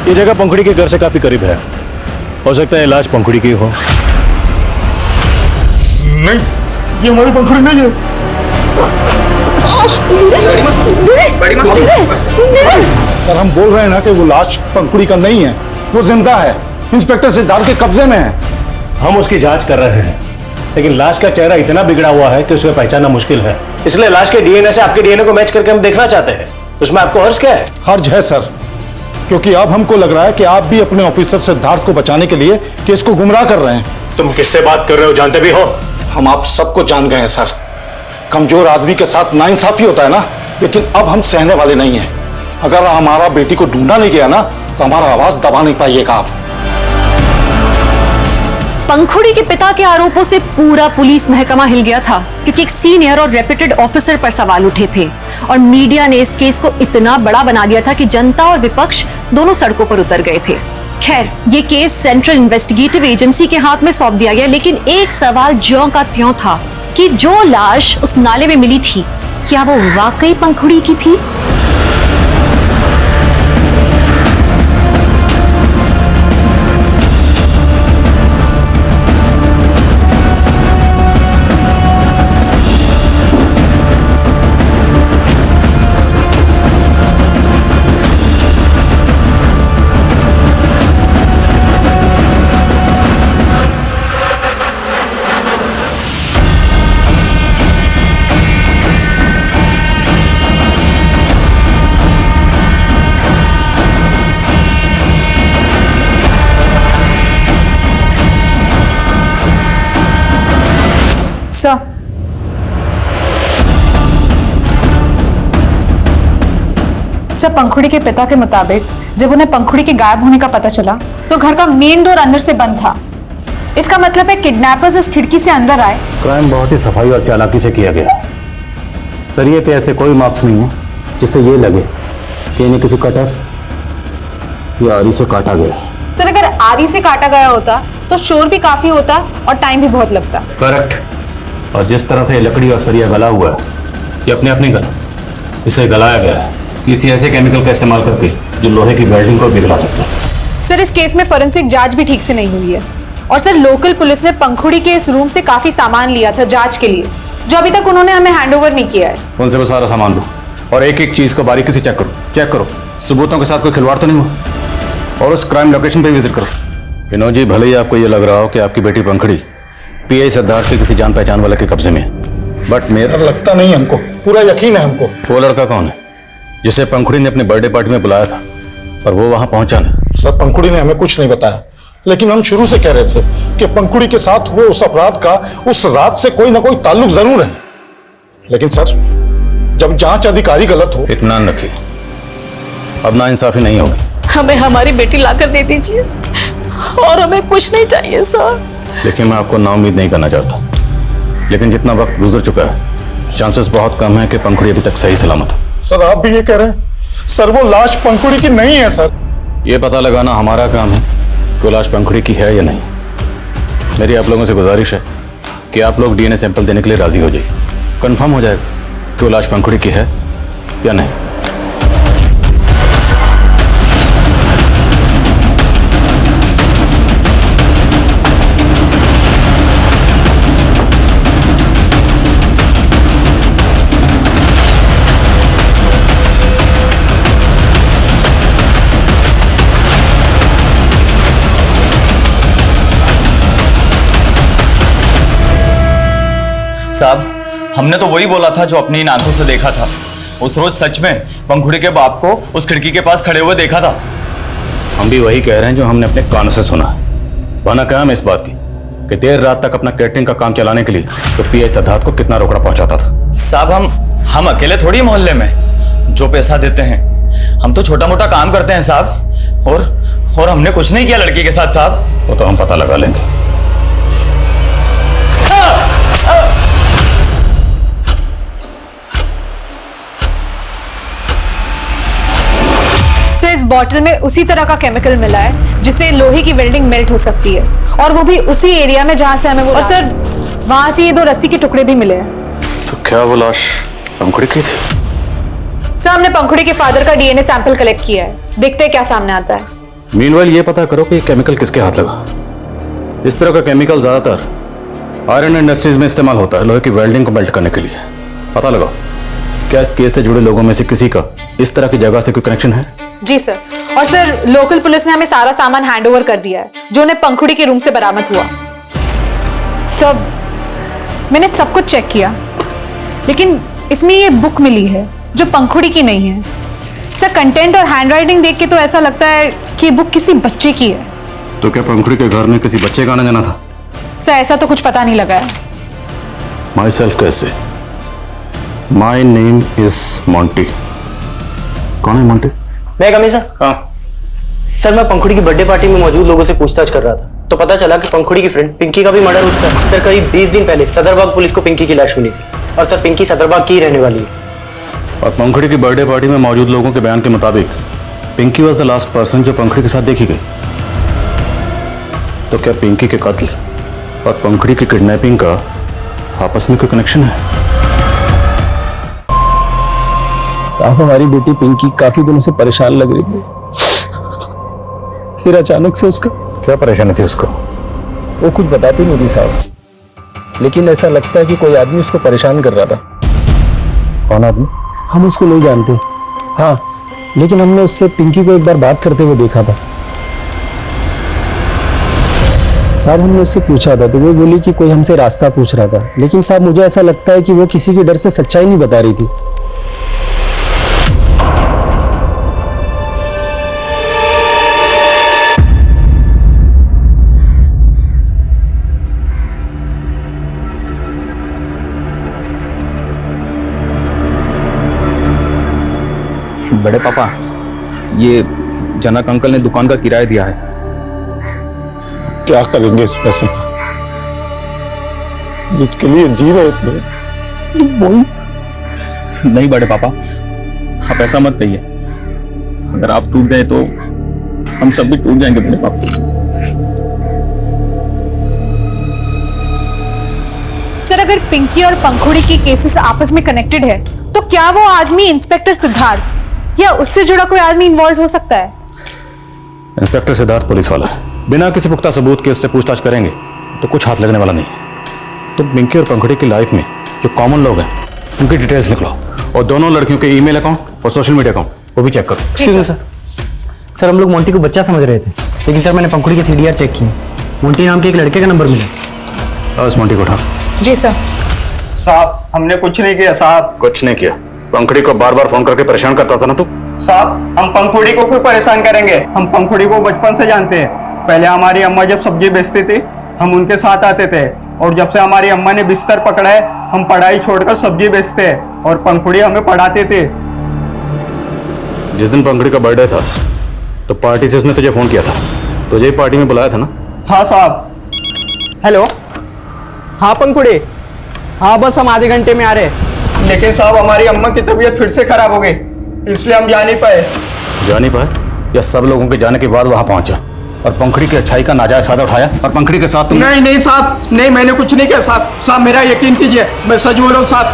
ये जगह पंखुड़ी के घर से काफी करीब है, हो सकता है लाश पंखुड़ी की हो। नहीं, ये हमारी पंखुड़ी नहीं है। सर हम बोल रहे हैं ना कि वो लाश पंखुड़ी का नहीं है, वो जिंदा है, इंस्पेक्टर सिद्धार्थ के कब्जे में है। हम उसकी जांच कर रहे हैं, लेकिन लाश का चेहरा इतना बिगड़ा हुआ है कि उसे पहचानना मुश्किल है। इसलिए लाश के डीएनए से आपके डीएनए को मैच करके हम देखना चाहते हैं। उसमें आपको हर्ज क्या है? हर्ज है सर, क्योंकि अब हमको लग रहा है कि आप भी अपने ऑफिसर सिद्धार्थ को बचाने के लिए केस को गुमराह कर रहे हैं। तुम किससे बात कर रहे हो, जानते भी हो? हम आप सबको जान गए हैं सर। कमजोर आदमी के साथ नाइंसाफी होता है ना, लेकिन अब हम सहने वाले नहीं हैं। अगर हमारा बेटी को ढूंढा नहीं गया ना, तो हमारा आवाज दबा नहीं पाइएगा आप। पंखुड़ी के पिता के आरोपों से पूरा पुलिस महकमा हिल गया था, क्योंकि एक सीनियर और रेप्यूटेड ऑफिसर पर सवाल उठे थे और मीडिया ने इस केस को इतना बड़ा बना दिया था कि जनता और विपक्ष दोनों सड़कों पर उतर गए थे। खैर, ये केस सेंट्रल इन्वेस्टिगेटिव एजेंसी के हाथ में सौंप दिया गया, लेकिन एक सवाल ज्यों का त्यों था कि जो लाश उस नाले में मिली थी, क्या वो वाकई पंखुड़ी की थी? सर, पंखुड़ी के पिता के मुताबिक जब उन्हें पंखुड़ी के गायब होने का पता चला तो घर का मेन डोर अंदर से बंद था। इसका मतलब है किडनैपर्स इस खिड़की से अंदर आए। क्राइम बहुत ही सफाई और चालाकी से किया गया। सरिये पे ऐसे कोई मार्क्स नहीं है जिससे ये लगे कि इन्हें किसी कटर या आरी से काटा गया। सर, अगर आरी से काटा गया होता तो शोर भी काफी होता और टाइम भी बहुत लगता। करेक्ट। और जिस तरह से ये लकड़ी और सरिया गला हुआ है, ये अपने आप नहीं गला, इसे गलाया गया है किसी ऐसे केमिकल का इस्तेमाल करके जो लोहे की वेल्डिंग को पिघला सकता है। सर, इस केस में फोरेंसिक जांच भी ठीक से नहीं हुई है। और सर, लोकल पुलिस ने पंखुड़ी के इस रूम से काफी सामान लिया था जांच के लिए, जो अभी तक उन्होंने हमें हैंडओवर नहीं किया है। उनसे वो सारा सामान लो और एक एक चीज को बारीकी से चेक करो, सबूतों के साथ कोई खिलवाड़ तो नहीं हुआ। और उस क्राइम लोकेशन पे विजिट करो। विनोद जी, भले ही आपको ये लग रहा हो कि आपकी बेटी पंखुड़ी पीआई सिद्धार्थ के किसी जान पहचान वाले के कब्जे में, बट मेरा लगता नहीं है हमको, पूरा यकीन है हमको। वो लड़का कौन है जिसे पंखुड़ी ने अपने बर्थडे पार्टी में बुलाया था और वो वहां पहुंचा नहीं? सर, पंखुड़ी ने हमें कुछ नहीं बताया, लेकिन हम शुरू से कह रहे थे कि पंखुड़ी के साथ हुए उस अपराध का उस रात से कोई ना कोई ताल्लुक जरूर है। लेकिन सर, जब जांच अधिकारी गलत हो। इत्मीनान रखिए, अब नाइंसाफी नहीं होगी। हमें हमारी बेटी लाकर दे दीजिए और हमें कुछ नहीं चाहिए सर। देखिए, मैं आपको नाउम्मीद नहीं करना चाहता, लेकिन जितना वक्त गुजर चुका है, चांसेस बहुत कम है कि पंखुड़ी अभी तक सही सलामत हो। सर, आप भी ये कह रहे हैं? सर, वो लाश पंखुड़ी की नहीं है सर। ये पता लगाना हमारा काम है कि वो लाश पंखुड़ी की है या नहीं। मेरी आप लोगों से गुजारिश है कि आप लोग डीएनए सैंपल देने के लिए राजी हो जाइए। कंफर्म हो जाएगा कि वो लाश पंखुड़ी की है या नहीं। साहब, हमने तो वही बोला था जो अपनी इन आंखों से देखा था। उस रोज सच में पंखुड़ी के बाप को उस खिड़की के पास खड़े हुए देखा था। हम भी वही कह रहे हैं जो हमने अपने कानों से सुना है। वरना क्या हम इस बात की कि देर रात तक अपना कैटरिंग का काम चलाने के लिए तो पीआई सिद्धार्थ को कितना रोकड़ा पहुंचाता था। साहब हम अकेले थोड़ी मोहल्ले में जो पैसा देते हैं, हम तो छोटा मोटा काम करते हैं साहब। और हमने कुछ नहीं किया लड़की के साथ साहब। वो तो हम पता लगा लेंगे। सर इस बॉटल में उसी तरह का केमिकल मिला है जिससे लोहे की वेल्डिंग मेल्ट हो सकती है, और वो भी उसी एरिया में जहां से हमें वो, और सर वहां से ये 2 रस्सी के टुकड़े भी मिले हैं। तो क्या वो लाश पंखुड़ी की थी? सर हमने पंखुड़ी के फादर का डीएनए सैंपल कलेक्ट किया है, देखते हैं क्या सामने आता है। मीनवाइल ये पता करो कि केमिकल किसके हाथ लगा। इस तरह का केमिकल ज्यादातर आयरन इंडस्ट्रीज में इस्तेमाल होता है लोहे की वेल्डिंग को मेल्ट करने के लिए। पता लगाओ क्या इस केस से जुड़े लोगों में से किसी का इस तरह की जगह से कोई कनेक्शन है? जी सर, और सर लोकल पुलिस ने हमें सारा सामान हैंडओवर कर दिया है जो उन्हें पंखुड़ी के रूम से बरामद हुआ। सब मैंने सब कुछ चेक किया, लेकिन इसमें ये बुक मिली है जो पंखुड़ी की नहीं है। सर कंटेंट और हैंडराइटिंग देख के तो ऐसा लगता है कि ये बुक किसी बच्चे की है। तो क्या पंखुड़ी के घर में किसी बच्चे का आना जाना था? सर ऐसा तो कुछ पता नहीं लगा है। माई सेल्फ कैसे? My name is Monty. कौन है मॉन्टी? मैं कमी सर। हाँ सर, मैं पंखुड़ी की बर्थडे पार्टी में मौजूद लोगों से पूछताछ कर रहा था, तो पता चला कि पंखुड़ी की फ्रेंड पिंकी का भी मर्डर हो चुका है। सर करीब 20 दिन पहले सदरबाग पुलिस को पिंकी की लाश मिली थी, और सर पिंकी सदरबाग की रहने वाली है। और पंखुड़ी की बर्थडे पार्टी में मौजूद लोगों के बयान के मुताबिक Pinky was the last person जो पंखुड़ी के साथ देखी गई। तो क्या पिंकी के कत्ल और पंखुड़ी की किडनैपिंग का आपस में कोई कनेक्शन है? साहब हमारी बेटी पिंकी काफी दिनों से परेशान लग रही थी, फिर अचानक से उसका क्या परेशानी थी उसको? वो कुछ बताती नहीं थी साहब, लेकिन ऐसा लगता है कि कोई आदमी उसको परेशान कर रहा था। कौन आदमी? हम उसको नहीं जानते। हाँ, लेकिन हमने उससे पिंकी को एक बार बात करते हुए देखा था साहब। हमने उससे पूछा था तो वो बोली कि कोई हमसे रास्ता पूछ रहा था, लेकिन साहब मुझे ऐसा लगता है कि वो किसी के डर से सच्चाई नहीं बता रही थी। बड़े पापा, ये जनक अंकल ने दुकान का किराया दिया है। क्या करेंगे इस पैसे का? जिसके लिए जी रहे थे वही। नहीं बड़े पापा, आप ऐसा मत कहिए। अगर आप टूट गए तो हम सब भी टूट जाएंगे बड़े पापा। सर अगर पिंकी और पंखुड़ी की केसेस आपस में कनेक्टेड है तो क्या वो आदमी इंस्पेक्टर सिद्धार्थ या उससे जुड़ा कोई आदमी इन्वॉल्व हो सकता है? इंस्पेक्टर सिद्धार्थ पुलिस वाला है, बिना किसी पुख्ता सबूत के उससे पूछताछ करेंगे तो कुछ हाथ लगने वाला नहीं है। तुम पिंकी और पंखुड़ी की लाइफ में जो कॉमन लोग हैं उनकी डिटेल्स निकलो, और दोनों लड़कियों के ईमेल अकाउंट और सोशल मीडिया अकाउंट वो भी चेक करो। सर हम लोग मोंटी को बच्चा समझ रहे थे, लेकिन सर मैंने पंखुड़ी के सीडीआर चेक किए, मोंटी नाम के एक लड़के का नंबर मिला। उस मोंटी को उठा। जी सर। साहब हमने कुछ नहीं किया साहब। कुछ नहीं किया? पंखुड़ी को बार बार फोन करके परेशान करता था ना तू? साहब हम पंखुड़ी को क्यों परेशान करेंगे? हम पंखुड़ी को बचपन से जानते हैं। पहले हमारी अम्मा जब सब्जी बेचती थी हम उनके साथ आते थे, और जब से हमारी अम्मा ने बिस्तर पकड़ा है हम पढ़ाई छोड़कर सब्जी बेचते हैं, और पंखुड़ी हमें पढ़ाते थे। जिस दिन पंखुड़ी का बर्थडे था तो पार्टी से उसने तुझे फोन किया था, तुझे पार्टी में बुलाया था ना? हाँ साहब। हेलो, हाँ पंखुड़ी, हाँ बस हम आधे घंटे में आ रहे। लेकिन साहब हमारी अम्मा की तबीयत फिर से खराब हो गई, इसलिए हम जा नहीं पाए। जा नहीं पाए या सब लोगों के जाने के बाद वहां पहुंचा और पंखुड़ी की अच्छाई का नाजायज फायदा उठाया और पंखुड़ी के साथ तुम? नहीं नहीं साहब, नहीं मैंने कुछ नहीं किया साहब। साहब मेरा यकीन कीजिए, मैं सच बोल रहा हूँ साहब।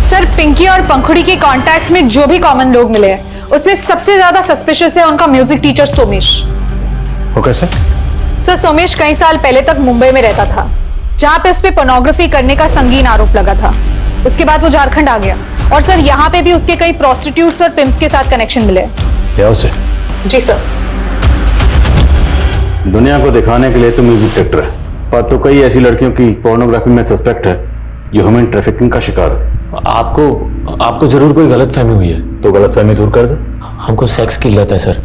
सर पिंकी और पंखुड़ी के कॉन्टैक्ट्स में जो भी कॉमन लोग मिले हैं उसमें सबसे ज्यादा सस्पिशियस है उनका म्यूजिक टीचर सोमेश। वो कैसे? सर सोमेश कई साल पहले तक मुंबई में रहता था, जहां पे उस पे पोर्नोग्राफी करने का संगीन आरोप लगा था। उसके बाद वो झारखंड आ गया, और सर यहाँ पे भी उसके कई प्रोस्टिट्यूट्स और पिम्प्स के साथ कनेक्शन मिले। क्या उसे? जी सर। दुनिया को दिखाने के लिए तो म्यूजिक डायरेक्टर है, पर तो कई ऐसी लड़कियों की पोर्नोग्राफी में सस्पेक्ट है जो ह्यूमन ट्रैफिकिंग का शिकार है। आपको जरूर कोई गलतफहमी हुई है। तो गलतफहमी दूर कर दे। हमको सेक्स की लत है सर,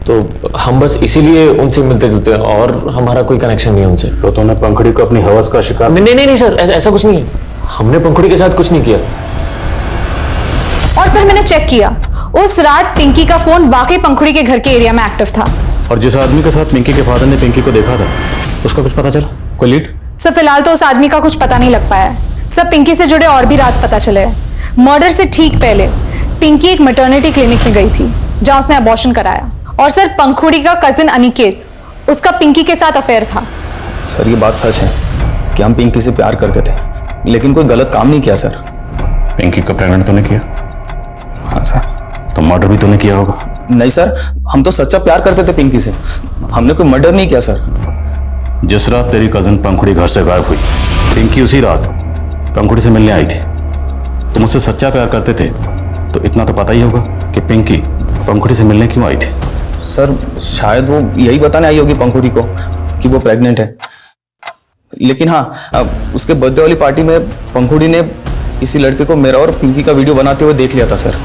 तो हम बस इसीलिए उनसे मिलते जुलते हैं और हमारा कोई कनेक्शन नहीं है उनसे। तो तुमने पंखुड़ी को अपनी हवस का शिकार? नहीं सर, ऐसा कुछ नहीं है। हमने पंखुड़ी के साथ कुछ नहीं किया। और सर मैंने चेक किया, उस रात पिंकी का फोन वाकई पंखुड़ी के घर के एरिया में एक्टिव था। और जिस आदमी के साथ पिंकी के फादर ने पिंकी को देखा था, उसका कुछ पता चला? कोई लीड? सर फिलहाल तो उस आदमी का कुछ पता नहीं लग पाया। सब पिंकी से जुड़े और भी राज पता चले। मर्डर से ठीक पहले पिंकी एक मैटरनिटी क्लिनिक में गई थी जहां उसने अबॉर्शन कराया। और सर पंखुड़ी का कजिन अनिकेत, उसका पिंकी के साथ अफेयर था। सर ये बात सच है कि हम पिंकी से प्यार करते थे, लेकिन कोई गलत काम नहीं किया सर। पिंकी को प्रेग्नेंट तूने किया? हाँ सर। तो मर्डर भी तूने किया होगा? नहीं सर, हम तो सच्चा प्यार करते थे पिंकी से, हमने कोई मर्डर नहीं किया सर। जिस रात तेरी कजिन पंखुड़ी घर से गायब हुई, पिंकी उसी रात पंखुड़ी से मिलने आई थी। तुम उससे सच्चा प्यार करते थे तो इतना तो पता ही होगा कि पिंकी पंखुड़ी से मिलने क्यों आई थी। सर शायद वो यही बताने आई होगी पंखुड़ी को कि वो प्रेग्नेंट है। लेकिन हाँ, उसके बर्थडे वाली पार्टी में पंखुड़ी ने किसी लड़के को मेरा और पिंकी का वीडियो बनाते हुए देख लिया था सर।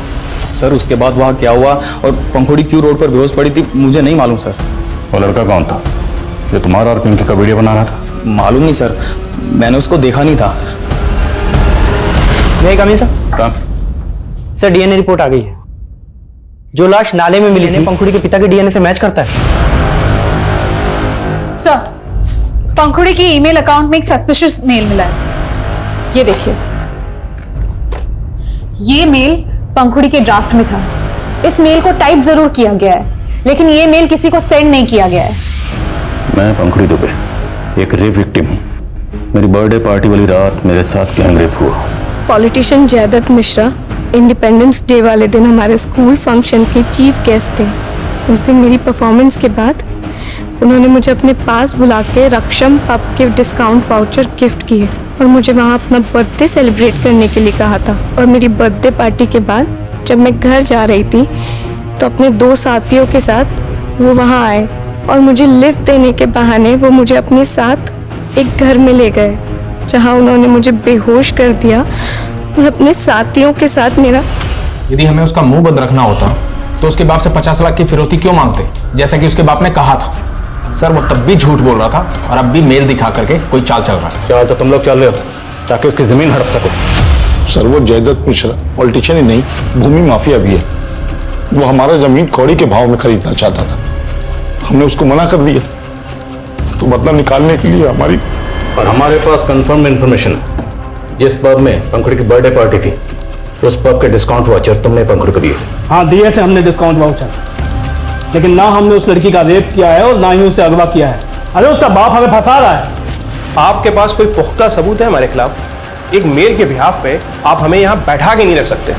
सर उसके बाद वहाँ क्या हुआ और पंखुड़ी क्यों रोड पर बेहोश पड़ी थी मुझे नहीं मालूम सर। वो लड़का कौन था जो तुम्हारा और पिंकी का वीडियो बना रहा था? मालूम नहीं सर, मैंने उसको देखा नहीं था। मैं कमी सर डीएनए रिपोर्ट आ गई है। जो लाश नाले में मिली थी पंखुड़ी के पिता के डीएनए से मैच करता है। सर पंखुड़ी की ईमेल अकाउंट में एक सस्पिशियस मेल मिला है। ये देखिए, ये मेल पंखुड़ी के ड्राफ्ट में था। इस मेल को टाइप जरूर किया गया है, लेकिन ये मेल किसी को सेंड नहीं किया गया है। मैं पंखुड़ी दुबे, एक रेप विक्टिम हूँ। मेरी बर्थडे पार्टी वाली रात मेरे साथ गैंग रेप हुआ। Politician Jaidutt Mishra independence day वाले दिन हमारे स्कूल फंक्शन के चीफ गेस्ट थे। उस दिन मेरी परफॉर्मेंस के बाद उन्होंने मुझे अपने पास बुला के रक्षम पब के डिस्काउंट वाउचर गिफ्ट किए और मुझे वहाँ अपना बर्थडे सेलिब्रेट करने के लिए कहा था। और मेरी बर्थडे पार्टी के बाद जब मैं घर जा रही थी तो अपने 2 साथियों के साथ वो वहाँ आए और मुझे लिफ्ट देने के बहाने वो मुझे अपने साथ एक घर में ले गए, जहाँ उन्होंने मुझे बेहोश कर दिया और अपने साथियों के साथ मेरा। यदि हमें उसका मुंह बंद रखना होता तो उसके बाप से 50 लाख की फिरौती क्यों मांगते, जैसा कि उसके बाप ने कहा था। सर वो तब भी झूठ बोल रहा था और अब भी मेल दिखा करके कोई चाल चल रहा है। चाल तो तुम लोग चल रहे हो ताकि उसकी जमीन हड़प सको। सर वो जयदत्त मिश्रा पॉलिटिशियन ही नहीं, भूमि माफिया भी है। वो हमारा जमीन कौड़ी के भाव में खरीदना चाहता था, हमने उसको मना कर दिया। तो बदला निकालने के लिए और हमारे पास कंफर्म इंफॉर्मेशन है, जिस पब में पंखुड़ी की बर्थडे पार्टी थी उस पब के डिस्काउंट वाउचर तुमने पंखुड़ी को दिए थे। हाँ दिए थे हमने डिस्काउंट वाउचर, लेकिन ना हमने उस लड़की का रेप किया है और ना ही उसे अगवा किया है। अरे उसका बाप हमें फंसा रहा है। आपके पास कोई पुख्ता सबूत है हमारे खिलाफ? एक मेल के बिहाफ पे आप हमें यहाँ बैठा के नहीं रख सकते।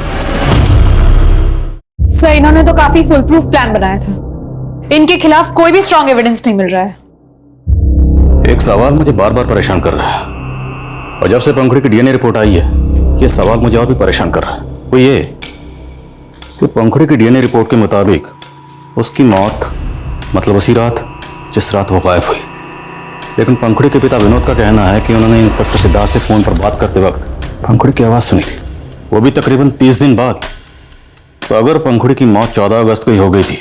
सर इन्होंने तो काफी फुल प्रूफ प्लान बनाया था। इनके खिलाफ कोई भी स्ट्रॉन्ग एविडेंस नहीं मिल रहा है। एक सवाल मुझे बार बार परेशान कर रहा है, और जब से पंखुड़ी की डीएनए रिपोर्ट आई है ये सवाल मुझे और भी परेशान कर रहा है। वो ये कि पंखुड़ी की डीएनए रिपोर्ट के मुताबिक उसकी मौत मतलब उसी रात जिस रात वो गायब हुई। लेकिन पंखुड़ी के पिता विनोद का कहना है कि उन्होंने इंस्पेक्टर सिद्धार्थ से फोन पर बात करते वक्त पंखुड़ी की आवाज़ सुनी थी, वो भी तकरीबन 30 दिन बाद। तो अगर पंखुड़ी की मौत 14 अगस्त को ही हो गई थी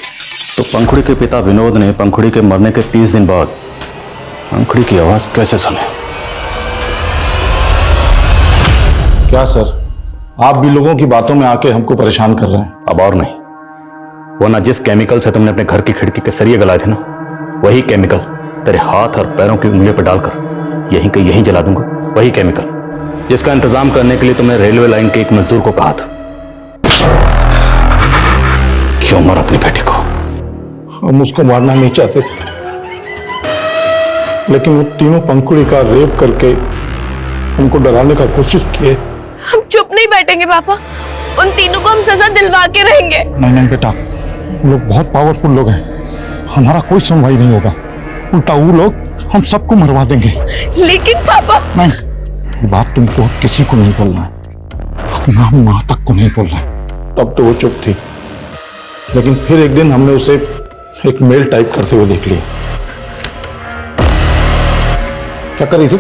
तो पंखुड़ी के पिता विनोद ने पंखुड़ी के मरने के 30 दिन बाद पंखुड़ी की आवाज़ कैसे सुनी? क्या सर, आप भी लोगों की बातों में आके हमको परेशान कर रहे हैं? अब और नहीं, वरना जिस केमिकल से तुमने अपने घर की खिड़की के सरिये गलाए थे ना, वही केमिकल तेरे हाथ और पैरों की उंगलियों पर डालकर यहीं के यहीं जला दूंगा। वही केमिकल जिसका इंतजाम करने के लिए तुमने रेलवे लाइन के एक मजदूर को कहा था। क्यों मारा अपनी बेटी को? हम उसको मारना नहीं चाहते थे, लेकिन वो तीनों पंखुड़ी का रेप करके हमको डराने का कोशिश किए। हम चुप नहीं बैठेंगे पापा, उन तीनों को हम सजा दिलवा के रहेंगे। नहीं बेटा, वो लोग बहुत पावरफुल लोग हैं, हमारा कोई सुनवाई नहीं होगा। उल्टा वो लोग हम सबको मरवा देंगे। लेकिन पापा नहीं, ये बात तुमको किसी को नहीं बोलना है, ना माँ तक को नहीं बोलना है। तब तो वो चुप थी, लेकिन फिर एक दिन हमने उसे एक मेल टाइप करते हुए देख लिया। क्या कर रही थी?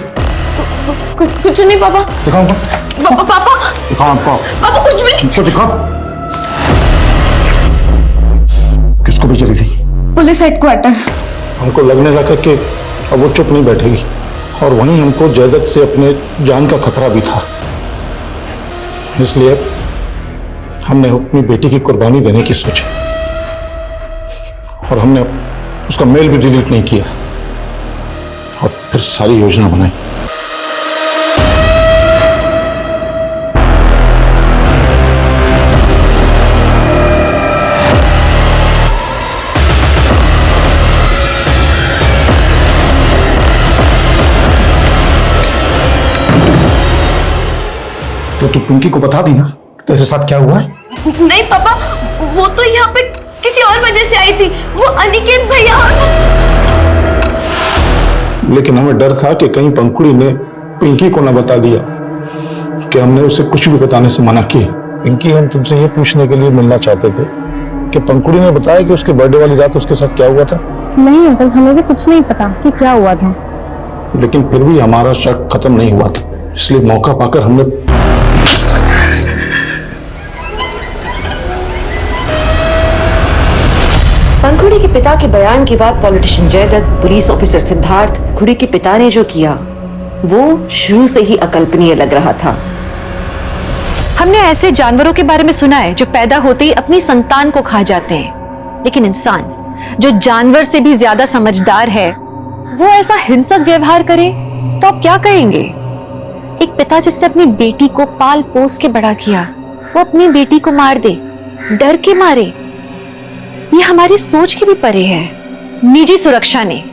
कुछ नहीं पापा। दिखाऊंगा। पापा दिखाओ आपको। पापा कुछ भी नहीं। हमको दिखाओ। किसको भेज रही थी? Police headquarter. हमको लगने लगा कि अब वो चुप नहीं बैठेगी, और वहीं हमको जयदत्त से अपने जान का खतरा भी था, इसलिए हमने अपनी बेटी की कुर्बानी देने की सोची और हमने उसका मेल भी डिलीट नहीं किया और फिर सारी योजना बनाई। तो तू पिंकी को बता दी ना तेरे साथ क्या हुआ है? नहीं पापा, वो तो यहाँ पे किसी और वजह से आई थी, वो अनिकेत भैया। लेकिन हमें डर था कि कहीं पंखुड़ी ने पिंकी को न बता दिया कि हमने उसे कुछ भी बताने से मना किया। पिंकी, हम तुमसे ये पूछने के लिए मिलना चाहते थे कि पंखुड़ी ने बताया कि उसके बर्थडे वाली रात उसके साथ क्या हुआ था? नहीं अंकल, हमें भी कुछ नहीं पता कि क्या हुआ था। लेकिन फिर भी हमारा शक खत्म नहीं हुआ था, इसलिए मौका पाकर हमने पंखुड़ी के पिता के बयान के बाद politician Jaydatt, police officer Siddharth, Khudi के पिता ने जो किया वो शुरू से ही अकल्पनीय लग रहा था। हमने ऐसे जानवरों के बारे में सुना है जो पैदा होते ही अपनी संतान को खा जाते हैं, लेकिन इंसान जो जानवर से भी ज्यादा समझदार है वो ऐसा हिंसक व्यवहार करे तो आप क्या कहेंगे? एक पिता जिसने अपनी बेटी को पाल पोस के बड़ा किया, वो अपनी बेटी को मार दे डर के मारे, ये हमारी सोच के भी परे है। निजी सुरक्षा ने,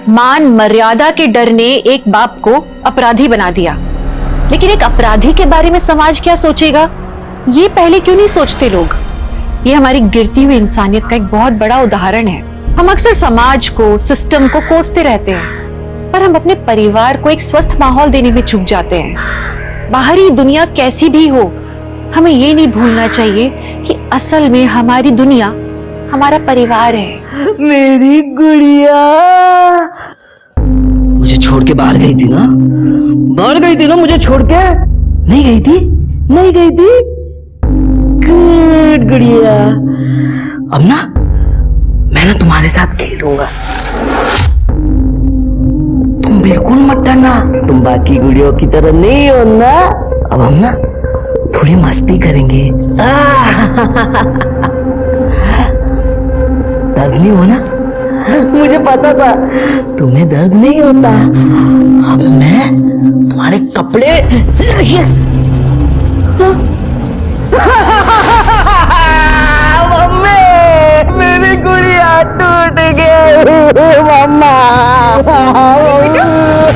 मान मर्यादा के डर ने एक बाप को अपराधी बना दिया, लेकिन एक अपराधी के बारे में समाज क्या सोचेगा ये पहले क्यों नहीं सोचते लोग? ये हमारी गिरती हुई इंसानियत का एक बहुत बड़ा उदाहरण है। हम अक्सर समाज को, सिस्टम को कोसते रहते हैं, पर हम अपने परिवार को एक स्वस्थ माहौल देने में चूक जाते हैं। बाहरी दुनिया कैसी भी हो, हमें ये नहीं भूलना चाहिए कि असल में हमारी दुनिया हमारा परिवार है। मेरी गुड़िया मुझे छोड़ के बाहर गई थी ना, मुझे छोड़ के नहीं गई थी, गुड गुड़िया। अब ना मैं ना तुम्हारे साथ खेलूंगा, तुम बिल्कुल मत डरना, तुम बाकी गुड़ियों की तरह नहीं हो ना। अब हम ना थोड़ी मस्ती करेंगे। दर्द नहीं हो ना? मुझे पता था तुम्हें दर्द नहीं होता। अब मैं तुम्हारे कपड़े मम्मी, मेरी गुड़िया टूट गई। मम्मा,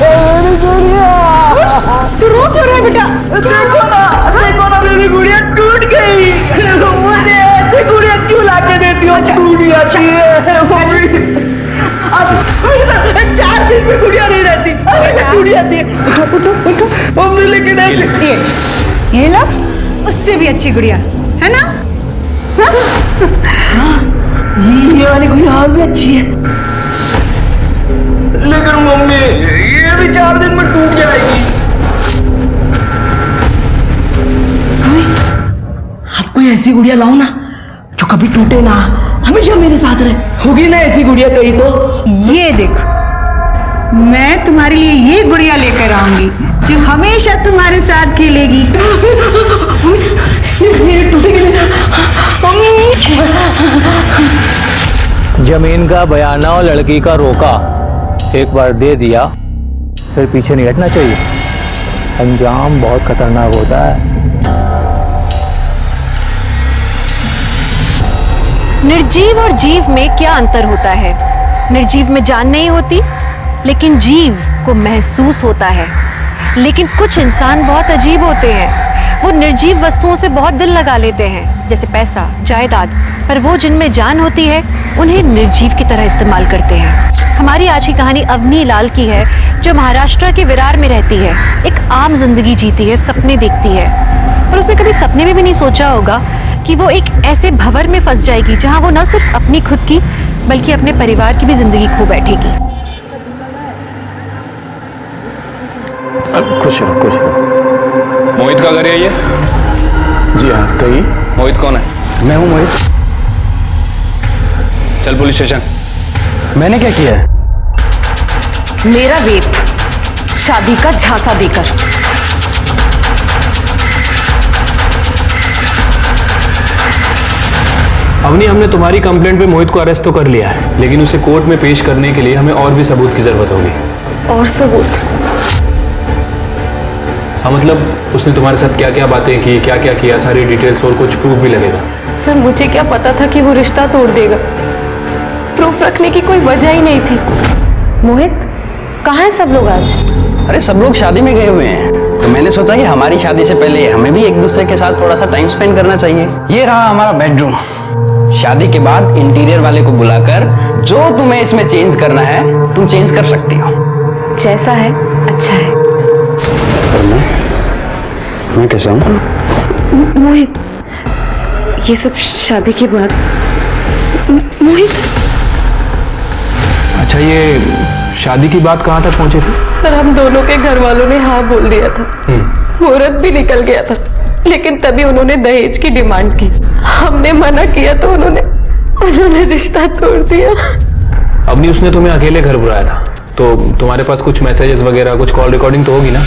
मेरी गुड़िया। तू रो क्यों रहा है बेटा? देखो ना मेरी गुड़िया टूट गई। मुझे ऐसी गुड़िया क्यों लाके देती हो? टूट जाती है। अब 4 दिन में गुड़िया नहीं रहती, टूट जाती है। मम्मी लेकिन ये लो, उससे भी अच्छी गुड़िया है ना? ये वाली गुड़िया और भी अच्छी है, लेकिन मम्मी ये भी 4 दिन में टूट जाएगी। आप कोई ऐसी गुड़िया लाओ ना जो कभी टूटे ना, हमेशा मेरे साथ रहे। होगी ना ऐसी गुड़िया कहीं तो? ये देखो, मैं तुम्हारे लिए ये गुड़िया लेकर आऊंगी जो हमेशा तुम्हारे साथ खेलेगी। ये टूटेगी नहीं। जमीन का बयाना और लड़की का रोका, एक बार दे दिया फिर पीछे नहीं हटना चाहिए, अंजाम बहुत खतरनाक होता है। निर्जीव और जीव में क्या अंतर होता है? निर्जीव में जान नहीं होती, लेकिन जीव को महसूस होता है। लेकिन कुछ इंसान बहुत अजीब होते हैं, वो निर्जीव वस्तुओं से बहुत दिल लगा लेते हैं, जैसे पैसा, जायदाद, पर वो जिनमें जान होती है उन्हें निर्जीव की तरह इस्तेमाल करते हैं। हमारी आज की कहानी अवनी लाल की है, जो महाराष्ट्र के विरार में रहती है, एक आम जिंदगी जीती है, सपने देखती है, पर उसने कभी सपने में भी नहीं सोचा होगा कि वो एक ऐसे भंवर में फंस जाएगी जहां वो न सिर्फ अपनी खुद की बल्कि अपने परिवार की भी जिंदगी खो बैठेगी। खुश रहो, खुश रहो। मोहित का घर है ये? जी हाँ, कहिए। मोहित कौन है? मैं हूं मोहित। चल पुलिस स्टेशन। मैंने क्या किया है? मेरा रेप शादी का झांसा देकर। अवनी, हमने तुम्हारी कंप्लेंट पे मोहित को अरेस्ट तो कर लिया है, लेकिन उसे कोर्ट में पेश करने के लिए हमें और भी सबूत की जरूरत होगी। और सबूत? हाँ, मतलब उसने तुम्हारे साथ क्या क्या बातें की, क्या क्या किया, सारी डिटेल्स और कुछ प्रूफ भी लगेगा। सर मुझे क्या पता था कि वो रिश्ता तोड़ देगा। प्रूफ रखने की कोई वजह ही नहीं थी। मोहित, कहाँ है सब लोग आज? अरे सब लोग शादी में गए हुए हैं, तो मैंने सोचा कि हमारी शादी से पहले हमें भी एक दूसरे के साथ थोड़ा सा टाइम स्पेंड करना चाहिए। ये रहा हमारा बेडरूम। शादी के बाद इंटीरियर वाले को बुलाकर जो तुम्हें इसमें चेंज करना है तुम चेंज कर सकती हो। जैसा है अच्छा है। मैं कैसा हूँ? मोहित, ये सब शादी के बाद। मोहित, अच्छा, ये शादी की बात कहाँ तक पहुंचे थे? सर हम दोनों के घर वालों ने हाँ बोल दिया था। मुहूर्त भी निकल गया था, लेकिन तभी उन्होंने दहेज की डिमांड की। हमने मना किया तो उन्होंने रिश्ता तोड़ दिया। अवनी, उसने तुम्हें अकेले घर बुलाया था, तो तुम्हारे पास कुछ मैसेजेस वगैरह, कुछ कॉल रिकॉर्डिंग तो होगी ना?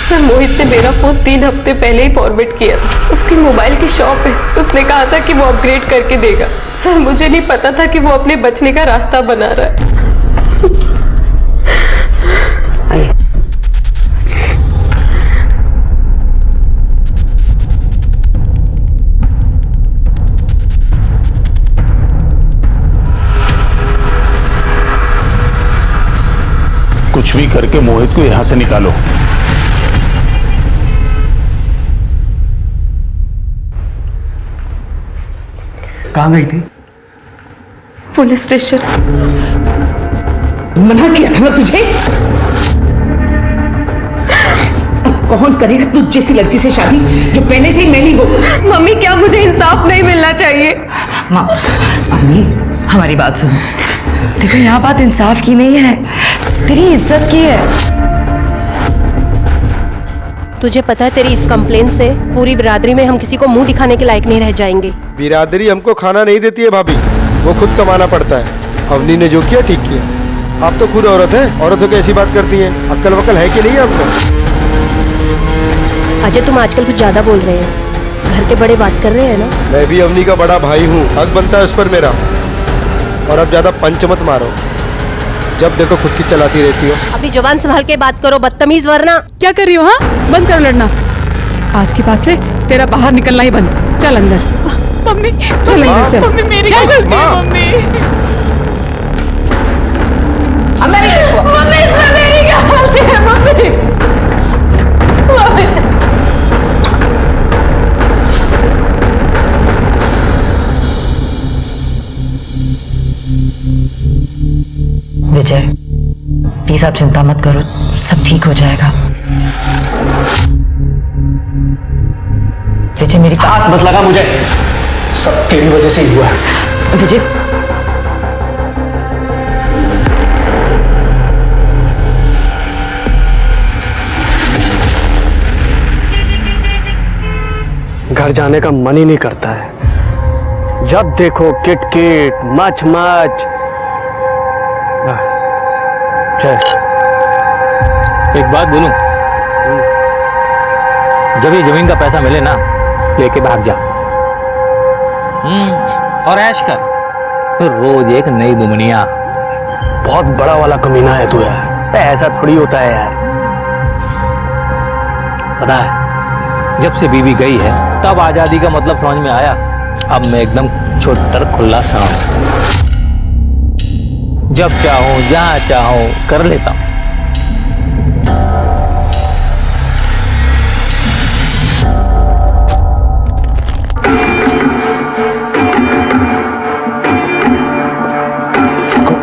सर मोहित ने मेरा फोन 3 हफ्ते पहले ही फॉरवर्ड किया था। उसकी मोबाइल की शॉप है, उसने कहा था कि वो अपग्रेड करके देगा। सर मुझे नहीं पता था कि वो अपने बचने का रास्ता बना रहा है। कुछ भी करके मोहित को यहां से निकालो। कहाँ गई थी? Police station. मना किया था ना तुझे? कौन करेगा तुझ जैसी लड़की से शादी जो पहले से ही मैली हो? मम्मी, क्या मुझे इंसाफ नहीं मिलना चाहिए? माँ, अम्मी हमारी बात सुनो। देखो यहाँ बात इंसाफ की नहीं है, तेरी इज्जत की है। तुझे पता है तेरी इस कंप्लेन से पूरी बिरादरी में हम किसी को मुंह दिखाने के लायक नहीं रह जाएंगे। बिरादरी हमको खाना नहीं देती है भाभी, वो खुद कमाना पड़ता है। अवनी ने जो किया ठीक किया। आप तो खुद औरत हैं, औरतों की ऐसी बात करती हैं। अक्ल वक्ल है कि नहीं आपको? अजय, तुम आजकल कुछ ज्यादा बोल रहे हैं। घर के बड़े बात कर रहे हैं ना। मैं भी अवनी का बड़ा भाई हूँ, हक बनता है उस पर मेरा। और अब ज्यादा पंच मत मारो, जब देखो खुद की चलाती रहती हो। अभी जवान संभाल के बात करो, बदतमीज, वरना। क्या कर रही हो? हाँ, बंद करो लड़ना। आज के बाद से तेरा बाहर निकलना ही बंद। चल अंदर। मम्मी चल अंदर, चल। मम्मी मेरी चल। गलती है, मम्मी। मम्मी सर मेरी गलती है, मम्मी। विजय प्लीज आप चिंता मत करो, सब ठीक हो जाएगा। विजय मेरी हाथ मत लगा मुझे, सब तेरी वजह से ही हुआ है। विजय घर जाने का मन ही नहीं करता है। जब देखो किटकिट मच मच। चल एक बात बोलूं, जब ये जमीन का पैसा मिले ना, लेके भाग जा। और ऐश कर, तो रोज एक नई बुमनिया। बहुत बड़ा वाला कमीना है तू यार। ऐसा थोड़ी होता है यार। पता है, जब से बीवी गई है तब आजादी का मतलब समझ में आया। अब मैं एकदम छोटर खुला सा हूं, जब चाहूं जहां चाहूं कर लेता हूं।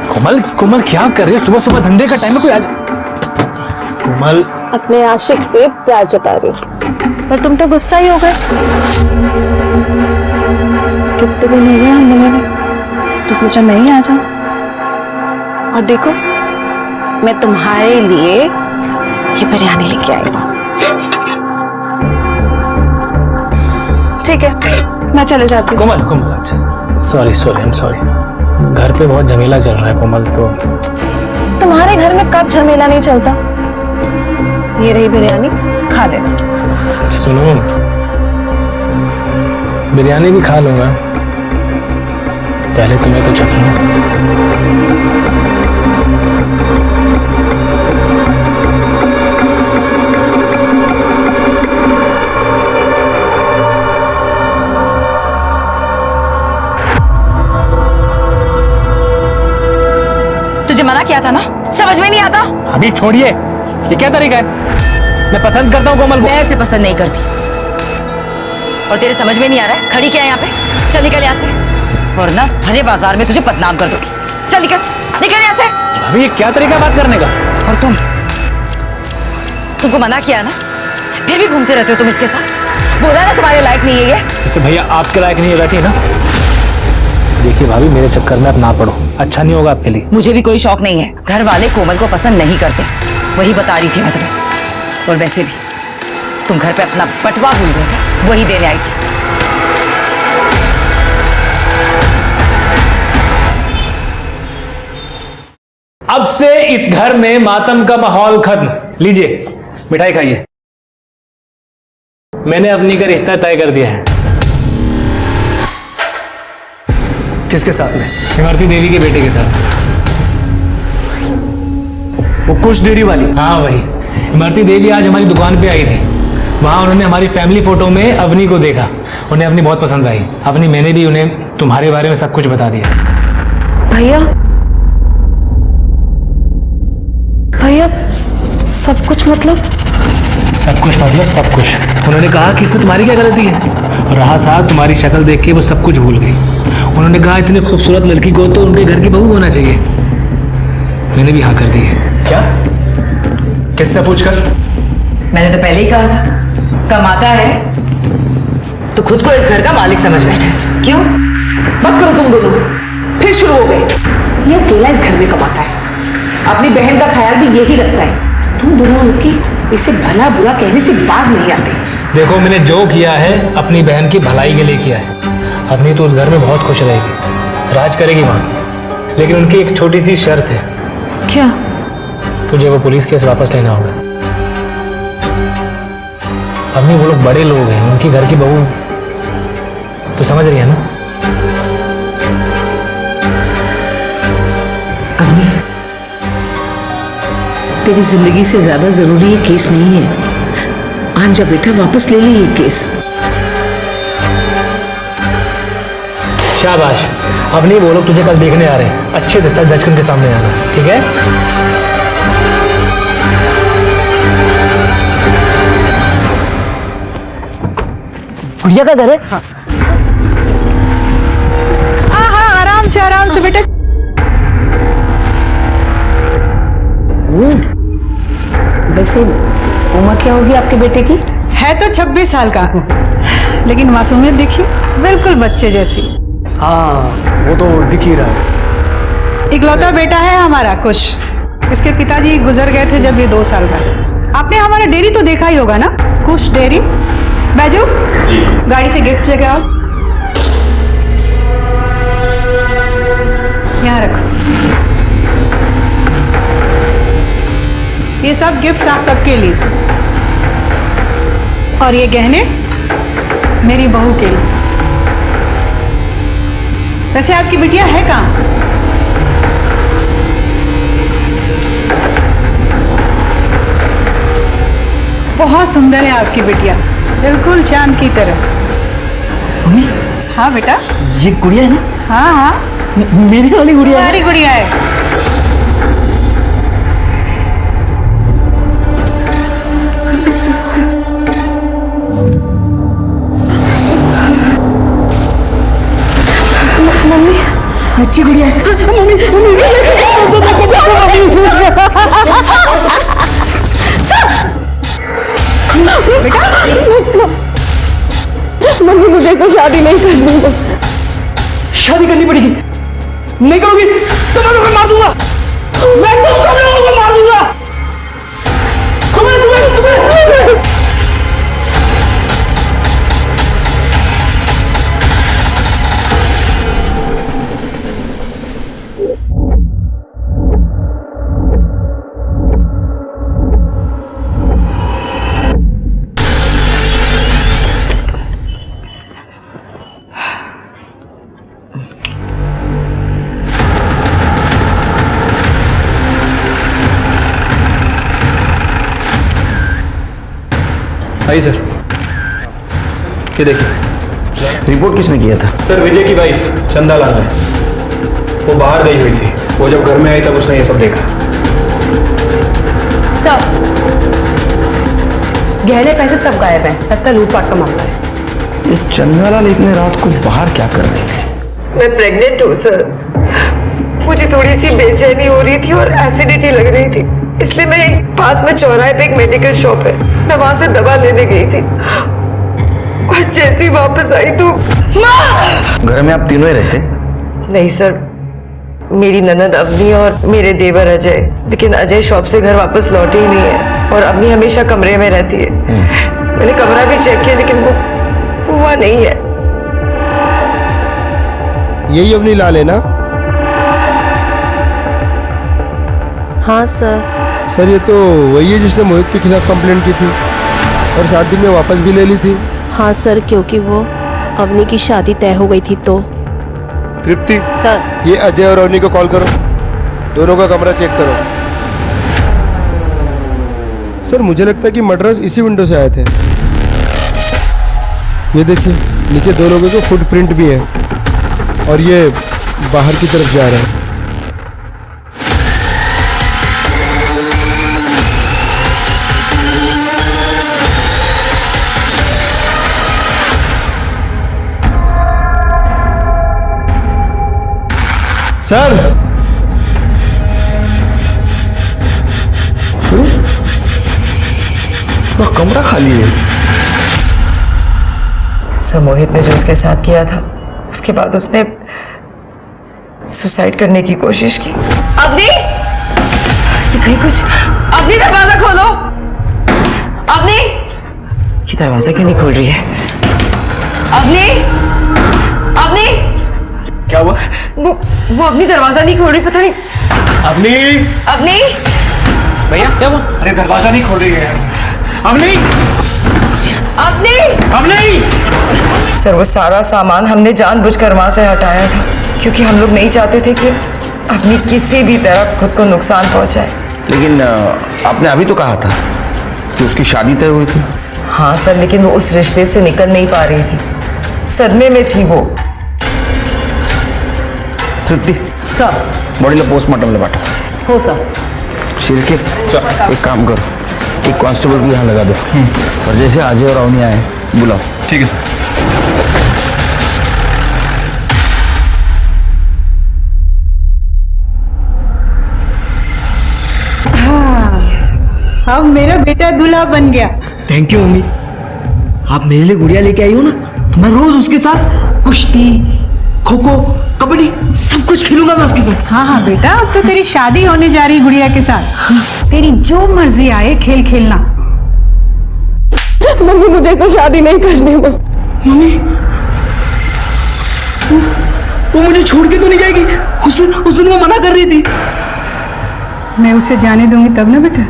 कोमल, कोमल क्या कर रही है? सुबह सुबह धंधे का टाइम है, कोई आज। कोमल, अपने आशिक से प्यार जता रही हूँ, पर तुम तो गुस्सा ही हो गए। कितने दिन हो गए हम मिले, तो सोचा मैं ही आ जाऊं। और देखो, मैं तुम्हारे लिए ये बिरयानी लेके आई हूँ। ठीक है, मैं चले जाती हूँ। कोमल कोमल, अच्छा sorry sorry, I am sorry. घर पे बहुत झमेला चल रहा है कोमल। तो तुम्हारे घर में कब झमेला नहीं चलता? ये रही बिरयानी, खा लेना। सुनो, बिरयानी भी खा लूंगा, पहले तुम्हें तो चखना। तुझे मना किया था ना, समझ में नहीं आता? अभी छोड़िए, ये क्या तरीका है? मैं पसंद करता हूँ कोमल को। मैं उसे पसंद नहीं करती, और तेरे समझ में नहीं आ रहा है? खड़ी क्या है यहाँ पे? चल निकल यहाँ से, वरना भरे बाजार में तुझे बदनाम कर दूंगी। चल निकल, निकल यहाँ से। अभी ये क्या तरीका बात करने का? और तुमको मना किया ना, फिर भी घूमते रहते हो तुम इसके साथ। बोला ना तुम्हारे लायक नहीं है ये। जैसे भैया आपके लायक नहीं है वैसे ही ना। देखिए भाभी, मेरे चक्कर में आप ना पड़ो, अच्छा नहीं होगा आपके लिए। मुझे भी कोई शौक नहीं है, घर वाले कोमल को पसंद नहीं करते, वही बता रही थी मैं तुम्हें। और वैसे भी तुम घर पे अपना बटवा भूल गए थे, वही देने आई थी। अब से इस घर में मातम का माहौल खत्म। लीजिए मिठाई खाइए। मैंने अपनी का रिश्ता तय कर दिया है। किसके साथ में? इमरती देवी के बेटे के साथ। वो कुश डेयरी वाली? हाँ वही। इमरती देवी आज हमारी दुकान पे आई थी, वहां उन्होंने हमारी फैमिली फोटो में अवनी को देखा, उन्हें अपनी बहुत पसंद आई। अवनी, मैंने भी उन्हें तुम्हारे बारे में सब कुछ बता दिया। भैया भैया, सब कुछ मतलब? सब कुछ मतलब सब कुछ। उन्होंने कहा कि इसमें तुम्हारी क्या गलती है। रहा साहब, तुम्हारी शक्ल देख के वो सब कुछ भूल गई। उन्होंने कहा इतनी खूबसूरत लड़की को तो उनके घर की बहू होना चाहिए। मैंने भी हाँ कर दी है। क्या? किससे पूछकर? मैंने तो पहले ही कहा था, कमाता है तो खुद को इस घर का मालिक समझ बैठा। क्यों? बस करो तुम दोनों, फिर शुरू हो गए। ये अकेला इस घर में कमाता है, अपनी बहन का ख्याल भी यही रखता है। तुम दोनों की इसे भला बुरा कहने से बाज नहीं आते। देखो, मैंने जो किया है अपनी बहन की भलाई के लिए किया है। अपनी तो उस घर में बहुत खुश रहेगी, राज करेगी वहां। लेकिन उनकी एक छोटी सी शर्त है। क्या? तुझे वो पुलिस केस वापस लेना होगा। अपनी वो लोग बड़े लोग हैं, उनकी घर की बहू तो समझ रही है ना? तेरी जिंदगी से ज्यादा जरूरी ये केस नहीं है। आंजा बेटा, वापस ले ले ये केस। शाबाश। अब नहीं, वो लोग तुझे कल देखने आ रहे हैं, अच्छे से जज के सामने आना, ठीक है? गुड़िया का घर है? हाँ, आराम से बेटा। वैसे उम्र क्या होगी आपके बेटे की? है तो 26 साल का, लेकिन मासूमियत देखिए, बिल्कुल बच्चे जैसी। हाँ, वो तो दिख ही रहा है। इकलौता बेटा है हमारा कुश। इसके पिताजी गुजर गए थे जब ये 2 साल का था। आपने हमारा डेयरी तो देखा ही होगा ना, कुश डेयरी। बैजू जी, गाड़ी से गिफ्ट लेके आओ। यहाँ रखो, ये सब गिफ्ट्स आप सबके लिए, और ये गहने मेरी बहू के लिए। वैसे आपकी बिटिया है कहाँ? बहुत सुंदर है आपकी बिटिया, बिल्कुल चांद की तरह। हाँ बेटा, ये गुड़िया है ना? हाँ हाँ, मेरी वाली गुड़िया है। हमारी गुड़िया है। मम्मी, अच्छी गुड़िया है। बेटा, मम्मी मुझे तो शादी नहीं करनी। शादी करनी पड़ेगी। नहीं करोगी तो मैं तुम्हें मार दूंगा। मैं तुम सब लोगों को मार दूंगा। तुम्हें आइए सर, ये देखिए। रिपोर्ट किसने किया था? सर विजय की वाइफ चंदा लाल है। वो बाहर गई हुई थी, वो जब घर में आई तब उसने ये सब देखा। सर, गहने पैसे सब गायब हैं, लगता है लूटपाट का मामला है। ये चंदा लाल इतने रात को बाहर क्या कर रही थी? मैं प्रेग्नेंट हूँ सर। मुझे थोड़ी सी बेचैनी हो रही थी और एसिडिटी लग रही थी, इसलिए मैं पास में चौराहे पे एक मेडिकल शॉप है, मैं वहां से दवा लेने गई थी और जैसी वापस आई तो घर में आप तीनों ही रहते? नहीं सर, मेरी ननद अवनी और मेरे देवर अजय, लेकिन अजय शॉप से घर वापस लौटे ही नहीं है और अवनी हमेशा कमरे में रहती है। मैंने कमरा भी चेक किया लेकिन वो वहाँ नहीं है। यही अवनी लाल है ना? हाँ सर। सर ये तो वही है जिसने मोहित के खिलाफ कंप्लेंट की थी और 7 दिन में वापस भी ले ली थी। हाँ सर, क्योंकि वो अवनी की शादी तय हो गई थी तो। तृप्ति सर, ये अजय और अवनी को कॉल करो, दोनों का कमरा चेक करो। सर मुझे लगता है कि मर्डरर्स इसी विंडो से आए थे। ये देखिए नीचे 2 लोगों के फुटप्रिंट भी है और ये बाहर की तरफ जा रहे हैं। सर, वो कमरा खाली है। सर मोहित ने जो उसके साथ किया था उसके बाद उसने सुसाइड करने की कोशिश की। अवनी, ये कहीं कुछ। अवनी दरवाजा खोलो। अवनी, ये दरवाजा क्यों नहीं खोल रही है? अवनी, अवनी, क्या हुआ? वो अवनी दरवाजा नहीं खोल रही, पता नहीं। अवनी, अवनी, भैया क्या हुआ? अरे दरवाजा नहीं खोल रही है। अवनी, अवनी, अवनी। सर वो सारा सामान हमने जानबूझकर वहां से हटाया था क्योंकि हम लोग नहीं चाहते थे कि अवनी किसी भी तरह खुद को नुकसान पहुंचाए। लेकिन आपने अभी तो कहा था कि उसकी शादी तय हुई थी। हाँ सर, लेकिन वो उस रिश्ते से निकल नहीं पा रही थी, सदमे में थी वो। तृप्ति सर, बॉडी लो पोस्टमार्टम ले बाटा। हो सर। शिरके एक काम करो, एक कांस्टेबल भी यहाँ लगा दो और जैसे अजय और अवनी आए बुलाओ। ठीक है सर। अब मेरा बेटा दूल्हा बन गया। Thank you mummy. आप मेरे लिए गुड़िया लेके आई हो ना, तो मैं रोज उसके साथ कुश्ती, खो खो, कबड्डी सब कुछ खेलूंगा मैं उसके साथ। हाँ हाँ बेटा, अब तो तेरी शादी होने जा रही गुड़िया के साथ। तेरी जो मर्जी आए खेल खेलना। मम्मी मुझे इससे शादी नहीं करनी। मम्मी वो मुझे छोड़ के तो नहीं जाएगी? उस दिन वो मना कर रही थी। मैं उसे जाने दूंगी तब ना बेटा।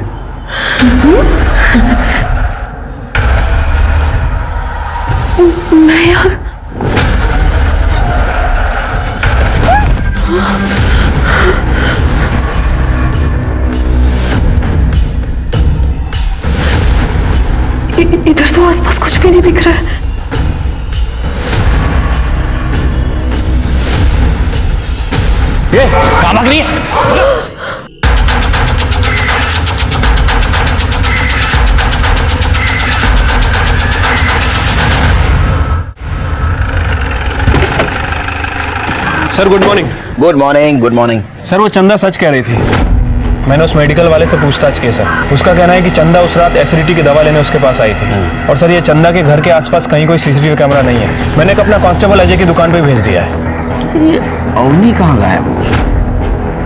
मैं इधर तो आसपास कुछ भी नहीं दिख रहा है। ये कहाँ भाग रही है? Sir good morning. Good morning. Good morning. Sir वो चंदा सच कह रही थी। मैंने उस मेडिकल वाले से पूछताछ की सर। उसका कहना है कि चंदा उस रात एसिडिटी की दवा लेने उसके पास आई थी। और सर ये चंदा के घर के आसपास कहीं कोई सीसीटीवी कैमरा नहीं है। मैंने एक अपना कांस्टेबल अजय की दुकान पे भेज दिया है। तो फिर ये अवनी कहाँ गायब हो गई?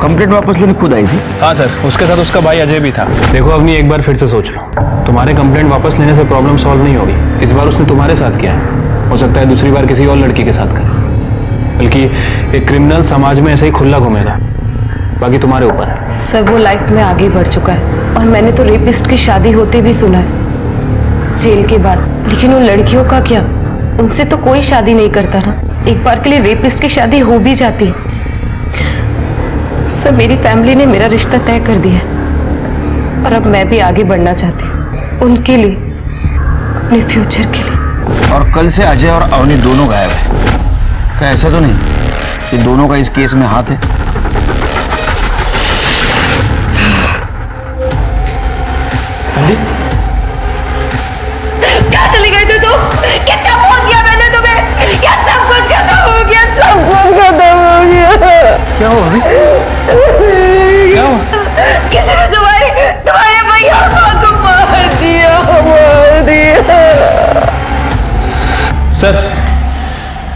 कंप्लेंट वापस लेने खुद आई थी? हाँ सर, उसके साथ उसका भाई अजय भी था। देखो अवनी, एक बार फिर से सोच लो, तुम्हारे कंप्लेंट वापस लेने से प्रॉब्लम सॉल्व नहीं होगी। इस बार उसने तुम्हारे साथ किया है, हो सकता है दूसरी बार किसी और लड़की के साथ करे। बल्कि एक क्रिमिनल समाज में ऐसे ही खुला घूमेगा। बाकी तुम्हारे ऊपर है। सर वो लाइफ में आगे बढ़ चुका है और मैंने तो रेपिस्ट की शादी होते भी सुना है जेल के बाद। लेकिन उन लड़कियों का क्या, उनसे तो कोई शादी नहीं करता ना। एक बार के लिए रेपिस्ट की शादी हो भी जाती है। सर मेरी फैमिली ने मेरा रिश्ता तय कर दिया और अब मैं भी आगे बढ़ना चाहती हूँ उनके लिए, अपने फ्यूचर के लिए। और कल से अजय और अवनी दोनों गायब है। क्या ऐसा तो नहीं कि दोनों का इस केस में हाथ है? क्या चले गए थे तुम? कितना फोन किया मैंने तुम्हें? क्या सब कुछ खत्म हो गया? सब कुछ खत्म हो गया। क्या हुआ अभी? क्या हुआ? किसी ने तुम्हारे भैया और माँ को मार दिया, मार दिया।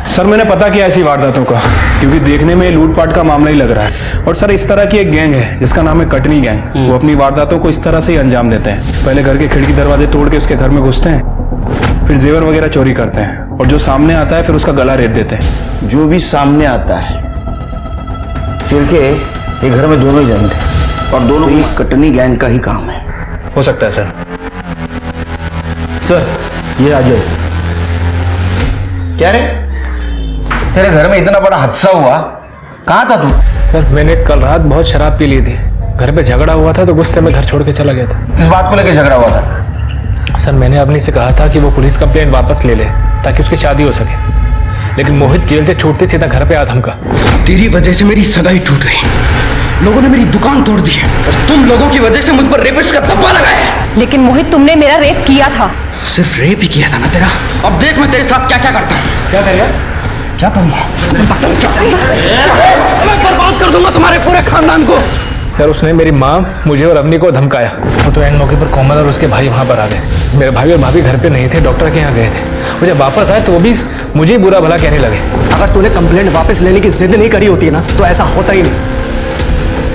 सर मैंने पता किया ऐसी वारदातों का, क्योंकि देखने में लूटपाट का मामला ही लग रहा है। और सर इस तरह की एक गैंग है जिसका नाम है कटनी गैंग। वो अपनी वारदातों को इस तरह से ही अंजाम देते हैं। पहले घर के खिड़की दरवाजे तोड़ के उसके घर में घुसते हैं, फिर जेवर वगैरह चोरी करते हैं, और जो सामने आता है फिर उसका गला रेत देते हैं। जो भी सामने आता है, फिर के ये घर में दोनों ही जन थे और दोनों ही कटनी गैंग का ही काम है। हो सकता है सर। सर ये अजय। क्या रे, तेरे घर में इतना बड़ा हादसा हुआ, कहाँ था तू? सर मैंने कल रात बहुत शराब पी ली थी, घर पे झगड़ा हुआ था तो गुस्से में घर छोड़ के चला गया था। इस बात को लेकर झगड़ा हुआ था? सर मैंने अवनी से कहा था कि वो पुलिस कंप्लेंट वापस ले ले ताकि उसकी शादी हो सके, लेकिन मोहित जेल से छूटते सीधा घर पे आ धमका। तेरी वजह से मेरी सगाई टूट गई, लोगों ने मेरी दुकान तोड़ दी है, और तुम लोगों की वजह से मुझ पर रेपिस्ट का धब्बा लगाया है। लेकिन मोहित, तुमने मेरा रेप किया था। सिर्फ रेप ही किया था ना तेरा? अब देख मैं तेरे साथ क्या क्या करता हूँ। क्या करिए? क्या करूँगा? मैं बर्बाद कर दूंगा तुम्हारे पूरे खानदान को। सर उसने मेरी माँ, मुझे और अवनी को धमकाया। वो तो एंड मौके पर कोमल और उसके भाई वहाँ पर आ गए। मेरे भाई और भाभी घर पे नहीं थे, डॉक्टर के यहाँ गए थे। वो जब वापस आए तो वो भी मुझे ही बुरा भला कहने लगे। अगर तूने कंप्लेंट वापस लेने की जिद नहीं करी होती ना तो ऐसा होता ही नहीं।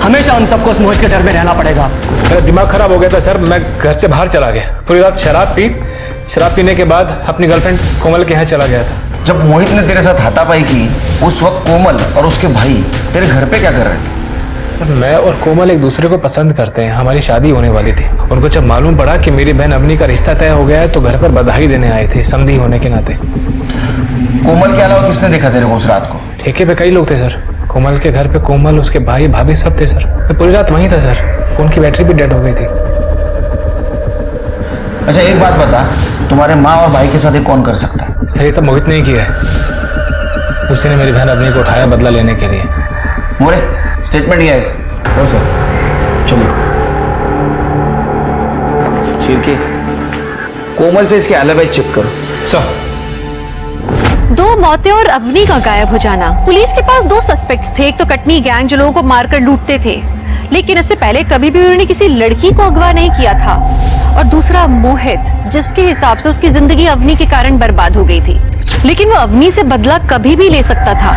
हमेशा उन सबको उस मोहित के डर में रहना पड़ेगा। मेरा दिमाग खराब हो गया था सर, मैं घर से बाहर चला गया। पूरी रात शराब पीने के बाद अपनी गर्लफ्रेंड कोमल के यहाँ चला गया था। जब मोहित ने तेरे साथ हाथापाई की, उस वक्त कोमल और उसके भाई तेरे घर पे क्या कर रहे थे? सर मैं और कोमल एक दूसरे को पसंद करते हैं, हमारी शादी होने वाली थी। उनको जब मालूम पड़ा कि मेरी बहन अवनी का रिश्ता तय हो गया है तो घर पर बधाई देने आए थे, समधी होने के नाते। कोमल के अलावा किसने देखा तेरे को उस रात को? ठेके पे कई लोग थे सर। कोमल के घर पे कोमल, उसके भाई भाभी सब थे सर। मैं पूरी रात वहीं था सर। फोन की बैटरी भी डेड हो गई थी। अच्छा एक बात बता, तुम्हारे माँ और भाई के साथ ये कौन कर सकता है? सर ये सब मोहित ने ही किया है। उसी ने मेरी बहन अवनी को उठाया बदला लेने के लिए। मोरे स्टेटमेंट दिया है सर। चलिए शिरके, कोमल से इसके एलिबाई चेक करो। सर 2 मौतें और अवनी का गायब हो जाना। पुलिस के पास 2 सस्पेक्ट्स थे। एक तो कटनी गैंग जो लोगों को मारकर लूटते थे, लेकिन इससे पहले कभी भी उन्होंने किसी लड़की को अगवा नहीं किया था। और दूसरा मोहित, जिसके हिसाब से उसकी जिंदगी अवनी के कारण बर्बाद हो गई थी, लेकिन वो अवनी से बदला कभी भी ले सकता था,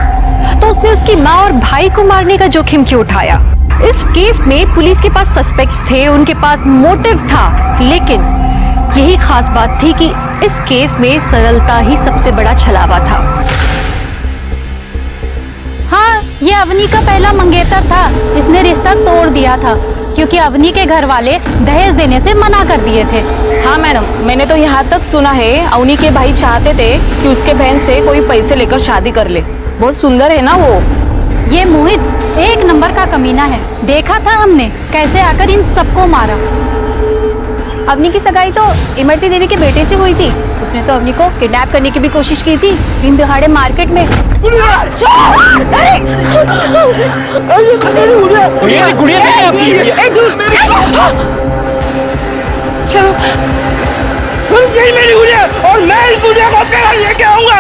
तो उसने उसकी माँ और भाई को मारने का जोखिम क्यों उठाया? इस केस में पुलिस के पास सस्पेक्ट्स थे, उनके पास मोटिव था, लेकिन यही खास बात थी कि इस केस में सरलता ही सबसे बड़ा छलावा था। हाँ, ये अवनी का पहला मंगेतर था। इसने रिश्ता तोड़ दिया था क्योंकि अवनी के घर वाले दहेज देने से मना कर दिए थे। हाँ मैडम, मैंने तो यहाँ तक सुना है अवनी के भाई चाहते थे कि उसके बहन से कोई पैसे लेकर शादी कर ले। बहुत सुंदर है ना वो। ये मोहित एक नंबर का कमीना है। देखा था हमने कैसे आकर इन सबको मारा। अवनी की सगाई तो इमरती देवी के बेटे से हुई थी। उसने तो अवनी को किडनैप करने की भी कोशिश की थी, दिन दहाड़े मार्केट में। और मैं इस गुड़िया को तेरा लेके आऊंगा।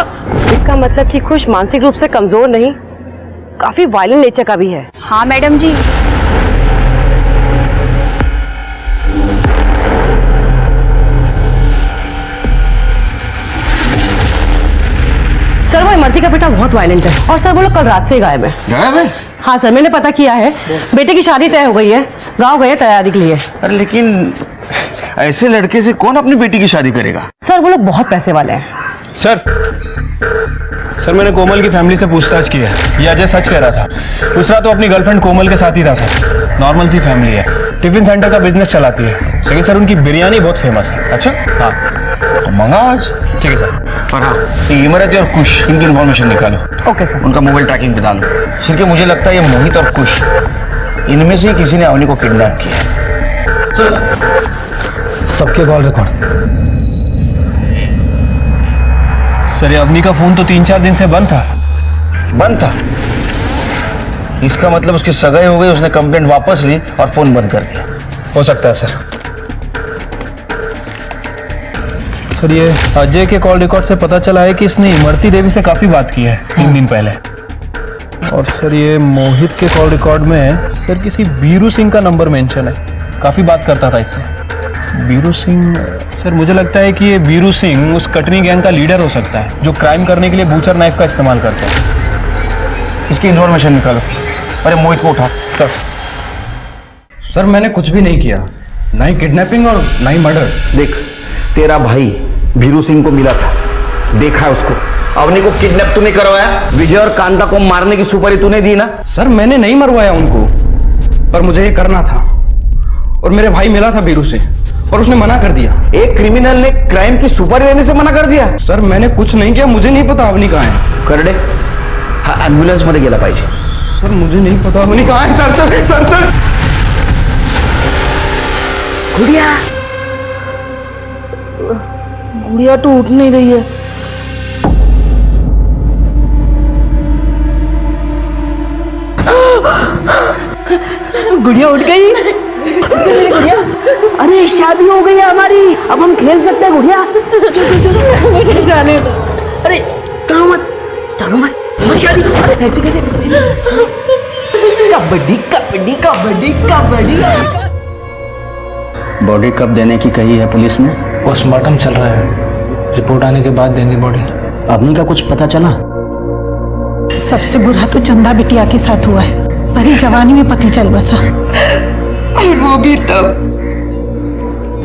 इसका मतलब कि खुश मानसिक रूप से कमजोर नहीं, काफी वायलेंट नेचर का भी है। हाँ मैडम जी। सर वो इमरती का बेटा बहुत वायलेंट है, और सर वो लोग कल रात से गायब है। गायब है? हाँ सर, मैंने पता किया है। बेटे की शादी तय हो गई है, गाँव गए तैयारी के लिए। अरे लेकिन ऐसे लड़के से कौन अपनी बेटी की शादी करेगा? सर वो लोग बहुत पैसे वाले हैं। सर मैंने कोमल की फैमिली से पूछताछ की है। ये अजय सच कह रहा था। उस रात तो अपनी गर्लफ्रेंड कोमल के साथ ही था सर। नॉर्मल सी फैमिली है, टिफिन सेंटर का बिजनेस चलाती है, लेकिन सर उनकी बिरयानी बहुत फेमस है। अच्छा हाँ, तो मंगा आज। ठीक है सर। और हाँ, इमरती और कुश, इनकी इन्फॉर्मेशन निकालो। Okay sir. उनका मोबाइल ट्रैकिंग पे डालो। सिर्फ मुझे लगता है ये मोहित और कुश, इनमें से किसी ने अवनी को किडनैप किया है। सबके कॉल रिकॉर्ड। सर ये अवनी का फोन तो 3-4 दिन से बंद था। बंद था? इसका मतलब उसकी सगाई हो गई, उसने कंप्लेंट वापस ली और फोन बंद कर दिया। हो सकता है सर। सर ये अजय के कॉल रिकॉर्ड से पता चला है कि इसने इमरती देवी से काफी बात की है 3 दिन पहले। और सर ये मोहित के कॉल रिकॉर्ड में सर किसी बीरू सिंह का नंबर मेंशन है, काफी बात करता था इससे। बीरू सिंह सर, मुझे लगता है कि ये बीरू सिंह उस कटनी गैंग का लीडर हो सकता है जो क्राइम करने के लिए बूचर नाइफ का इस्तेमाल करता है। इसकी इन्फॉर्मेशन निकालो। अरे मोहित को उठा सर। सर मैंने कुछ भी नहीं किया, ना ही किडनैपिंग और ना ही मर्डर। देख, तेरा भाई भीरू सिंह को मिला था, देखा है उसको। अवनी को किडनैप तूने करवाया, विजय और कांता को मारने की सुपारी तूने दी ना? सर मैंने नहीं मरवाया उनको, पर मुझे ये करना था। और मेरे भाई मिला था बीरू से और उसने मना कर दिया। एक क्रिमिनल ने क्राइम की सुपारी लेने से मना कर दिया? सर मैंने कुछ नहीं किया, मुझे नहीं पता अवनी कहाँ है। करडे हा ॲम्ब्युलन्स मध्ये गेला पाहिजे। सर मुझे नहीं पता अवनी कहाँ है। सर सर सर सर गुड़िया, गुड़िया तो उठ नहीं रही है। गुड़िया उठ गई। गुड़िया, अरे शादी हो गई है हमारी, अब हम खेल सकते हैं गुड़िया। चल जाने दो। अरे टानो मत, टानो मत, शादी। अरे ऐसे कैसे? कबड्डी कबड्डी कबड्डी कबड्डी। बॉडी कब देने की कही है पुलिस ने? पोस्टमार्टम चल रहा है, रिपोर्ट आने के बाद देंगे बॉडी। अवनी का कुछ पता चला? सबसे बुरा तो चंदा बिटिया के साथ हुआ है, भरी जवानी में पति चल बसा, और वो भी तब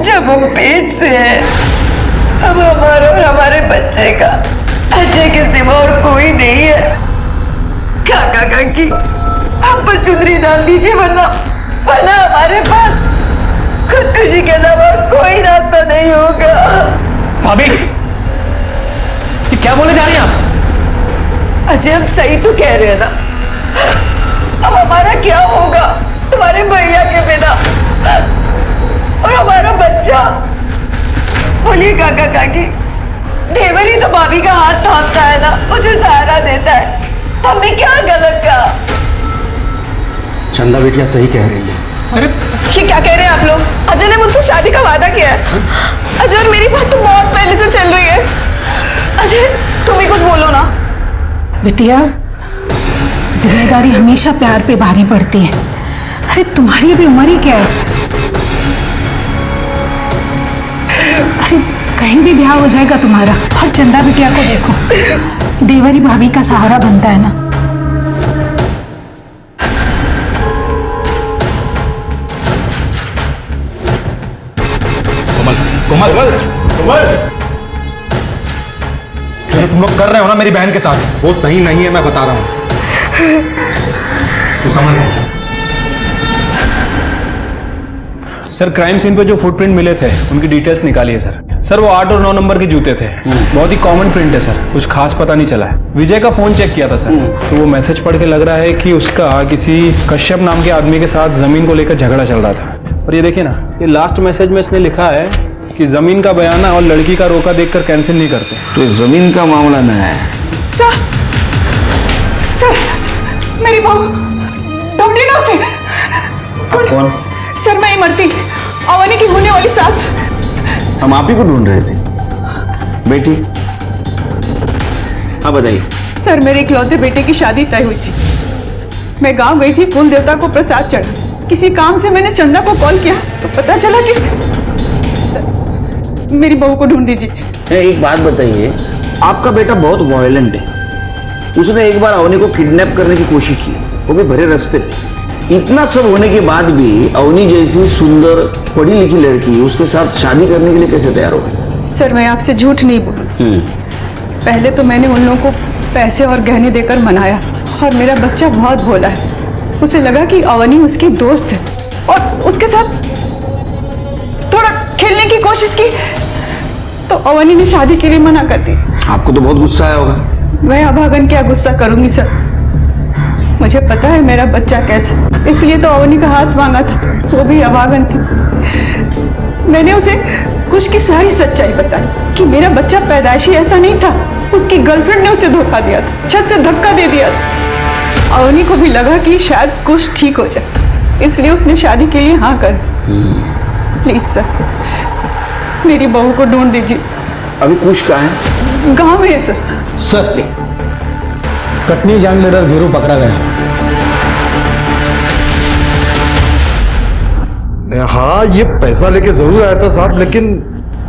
जब हम पेट से हैं। अब हमारा और हमारे बच्चे का अजय के सिवा और कोई नहीं है। काका काकी हम पर चुनरी डाल दीजिए, वरना हमारे पास खुदकुशी के अलावा कोई रास्ता नहीं होगा। भाभी, ये क्या बोले जा रही हैं आप? अजय हम सही तो कह रहे हैं ना? अब हमारा क्या होगा तुम्हारे भैया के बिना? और हमारा बच्चा? बोलिए काका काकी, देवर ही तो भाभी का हाथ थामता है ना, उसे सहारा देता है। हमने क्या गलत कहा? चंदा बिटिया सही कह रही है। अरे ये क्या कह रहे हैं आप लोग? अजय ने मुझसे शादी का वादा किया है। अजय और मेरी बात तो बहुत पहले से चल रही है। अजय तुम ही कुछ बोलो ना। बिटिया, जिम्मेदारी हमेशा प्यार पे भारी पड़ती है। अरे तुम्हारी भी उम्र ही क्या है? अरे कहीं भी ब्याह हो जाएगा तुम्हारा। और चंदा बिटिया को देखो, देवरी भाभी का सहारा बनता है ना। कोमल, कोमल, जो तुम लोग कर रहे हो ना मेरी बहन के साथ, वो सही नहीं है, मैं बता रहा हूं। तो समझ लो। सर क्राइम सीन पे जो फुटप्रिंट मिले थे उनकी डिटेल्स निकालिए सर। सर वो 8 और 9 नंबर के जूते थे, बहुत ही कॉमन प्रिंट है सर, कुछ खास पता नहीं चला है। विजय का फोन चेक किया था सर, तो वो मैसेज पढ़ के लग रहा है कि उसका किसी कश्यप नाम के आदमी के साथ जमीन को लेकर झगड़ा चल रहा था। और ये देखिए ना, ये लास्ट मैसेज में इसने लिखा है कि जमीन का बयाना और लड़की का रोका देखकर कैंसिल नहीं करते। तो जमीन का मामला न है। सर, सर मेरी बहू ढूंढी ना उसे। कौन? सर मैं इमरती, अवनी की होने वाली सास। हम आप ही को ढूंढ रहे थे बेटी। हाँ बताइए। सर मेरे इकलौते बेटे की शादी तय हुई थी। मैं गांव गई थी कुल देवता को प्रसाद चढ़ा। किसी काम से मैंने चंदा को कॉल किया तो पता चला कि मेरी बहू को ढूंढ दीजिए। एक बात बताइए, आपका बेटा बहुत वायलेंट है। उसने एक बार अवनी को किडनैप करने की कोशिश की, वो भी भरे रास्ते पे। इतना सब होने के बाद भी अवनी जैसी सुंदर पढ़ी लिखी लड़की उसके साथ शादी करने के लिए कैसे तैयार हो गई? सर मैं आपसे झूठ नहीं बोलूं। पहले तो मैंने उन लोगों को पैसे और गहने देकर मनाया, और मेरा बच्चा बहुत भोला है। उसे लगा कि अवनी उसकी दोस्त है और उसके साथ थोड़ा खेलने की कोशिश की, तो अवनी ने शादी के लिए मना कर दी। आपको तो बहुत गुस्सा आया होगा। मैं अभागन क्या गुस्सा करूंगी सर, मुझे पता है मेरा बच्चा कैसे, इसलिए तो अवनी का हाथ मांगा था, वो भी अभागन थी। मैंने उसे कुछ की सारी सच्चाई बताई कि मेरा बच्चा पैदाइशी ऐसा नहीं था, उसकी गर्लफ्रेंड ने उसे धोखा दिया था, छत से धक्का दे दिया था। अवनी को भी लगा कि शायद कुछ ठीक हो जाए, इसलिए उसने शादी के लिए हाँ कर दी। प्लीज सर, मेरी बहू को ढूंढ दीजिए। अभी कुछ कहाँ है? गाँव में है sir. Sir, Katni gang leader Veeru पकड़ा गया। हाँ, ये पैसा लेके जरूर आया था साहब, लेकिन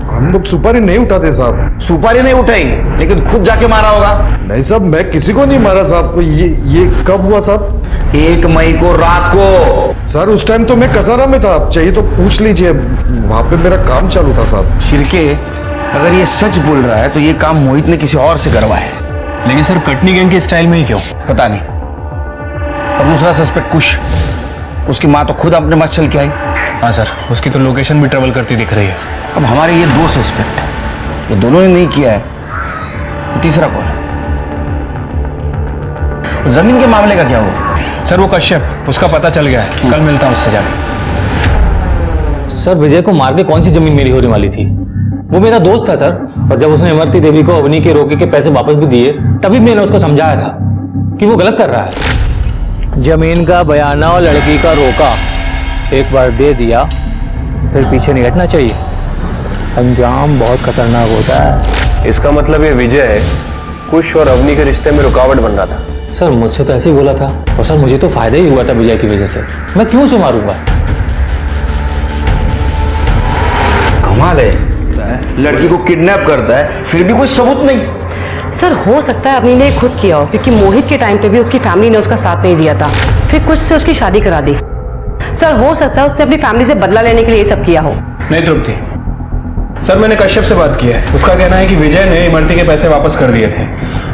हम लोग सुपारी नहीं उठाते साहब। सुपारी नहीं उठाई, लेकिन खुद जाके मारा होगा। नहीं साहब, मैं किसी को नहीं मारा साहब। ये कब हुआ साहब? 1 मई को रात को। सर उस टाइम तो मैं कसारा में था, चाहिए तो पूछ लीजिए, वहां पे मेरा काम चालू था साहब। शिरके, अगर ये सच बोल रहा है तो ये काम मोहित ने किसी और से करवाया है। लेकिन सर कटनी गैंग के स्टाइल में ही क्यों? पता नहीं। और दूसरा सस्पेक्ट कुश, उसकी माँ तो खुद अपने मत चल के आई। हाँ सर, उसकी तो लोकेशन भी ट्रेवल करती दिख रही है। अब हमारे ये 2 सस्पेक्ट है, ये दोनों ने नहीं किया है, तीसरा कौन है? जमीन के मामले का क्या हुआ? सर वो कश्यप, उसका पता चल गया है, कल मिलता हूं उससे जाके। सर विजय को मार के कौन सी जमीन मेरी होने वाली थी? वो मेरा दोस्त था सर, और जब उसने इमरती देवी को अवनी के रोके के पैसे वापस भी दिए, तभी मैंने उसको समझाया था कि वो गलत कर रहा है। जमीन का बयाना और लड़की का रोका एक बार दे दिया, फिर पीछे नहीं हटना चाहिए। अंजाम बहुत खतरनाक होता है। इसका मतलब ये विजय कुश और अवनी के रिश्ते में रुकावट बन रहा था। सर मुझसे तो ऐसे ही बोला था, और सर मुझे तो फायदा ही हुआ था विजय की वजह से। मैं क्यों उसे मारूंगा? कमाल है, लड़की को किडनैप करता है, फिर भी कोई सबूत नहीं। सर हो सकता है अवनी ने खुद किया हो, क्योंकि मोहित के टाइम पे भी उसकी फैमिली ने उसका साथ नहीं दिया था, फिर कुछ से उसकी शादी करा दी। सर हो सकता है उसने अपनी फैमिली से बदला लेने के लिए ये सब किया हो। नहीं तृप्ति, सर मैंने कश्यप से बात की है, उसका कहना है कि विजय ने इमरती के पैसे वापस कर दिए थे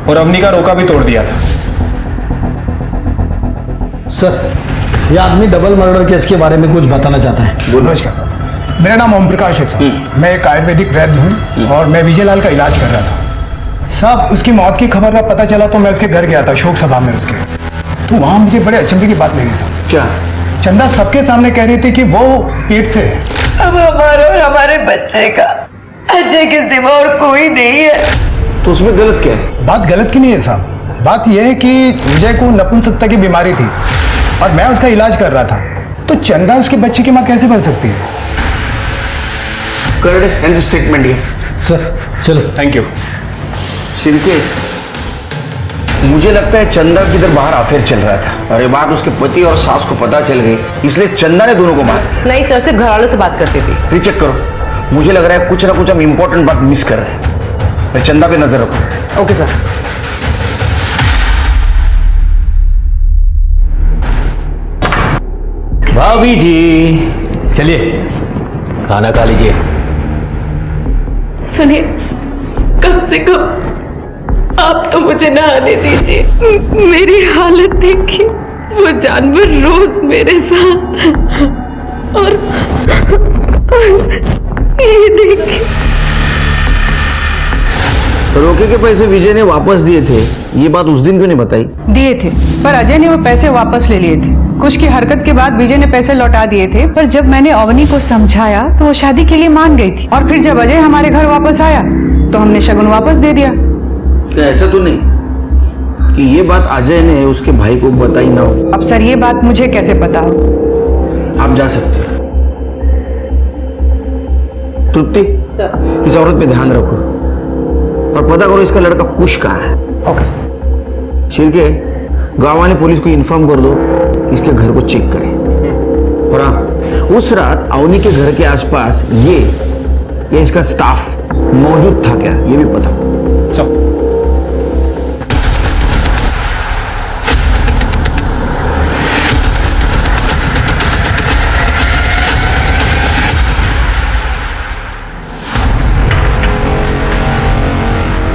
और अवनी का रोका भी तोड़ दिया था। सर, ये आदमी डबल मर्डर केस के बारे में कुछ बताना चाहता है। नमस्कार सर, मेरा नाम ओम प्रकाश है सर। मैं एक आयुर्वेदिक वैद्य हूँ और मैं विजय लाल का इलाज कर रहा था। साहब उसकी मौत की खबर का पता चला तो मैं उसके घर गया था, शोक सभा में उसके। तो वहाँ मुझे बड़े अचंभे की बात लगी सर। क्या? चंदा सबके सामने कह रही थी कि वो पेट से है। अब हमारे और हमारे बच्चे का अजय के सिवा और कोई नहीं है। तो उसमें गलत क्या है? बात गलत की नहीं है साहब, बात यह है कि विजय को नपुंसकता की बीमारी थी और मैं उसका इलाज कर रहा था, तो चंदा उसके बच्चे की माँ कैसे बन सकती है? करेक्ट एंड स्टेटमेंट ये सर। चलो, थैंक यू। शिरके, मुझे लगता है चंदा किधर बाहर अफेयर चल रहा था और ये बात उसके पति और सास को पता चल गई, इसलिए चंदा ने दोनों को मारा। नहीं सर, सिर्फ घर वालों से बात करती थी। रिचेक करो, मुझे लग रहा है कुछ ना कुछ हम इंपॉर्टेंट बात मिस कर रहे हैं। मैं चंदा पे नजर रखो। Okay sir. भाभी जी चलिए खाना खा लीजिए। सुनिए, कम से कम आप तो मुझे नहाने दीजिए। मेरी हालत देखिए, वो जानवर रोज मेरे साथ और ये देखिए। रोके के पैसे विजय ने वापस दिए थे, ये बात उस दिन क्यों नहीं बताई? दिए थे, पर अजय ने वो पैसे वापस ले लिए थे। कुछ की हरकत के बाद विजय ने पैसे लौटा दिए थे, पर जब मैंने अवनी को समझाया तो वो शादी के लिए मान गई थी। और फिर जब अजय हमारे घर वापस आया तो हमने शगुन वापस दे दिया। क्या ऐसा तो नहीं कि ये बात अजय ने उसके भाई को बताई ना हो? अब सर ये बात मुझे कैसे पता हो? आप जा सकते हो। तृप्ति, इस औरत पे ध्यान रखो और पता करो इसका लड़का कुश कहाँ है। Okay sir. शिरके, गांव वाले पुलिस को इन्फॉर्म कर दो, इसके घर को चेक करें। और हाँ, उस रात अवनी के घर के आसपास ये इसका स्टाफ मौजूद था क्या, ये भी पता। चलो।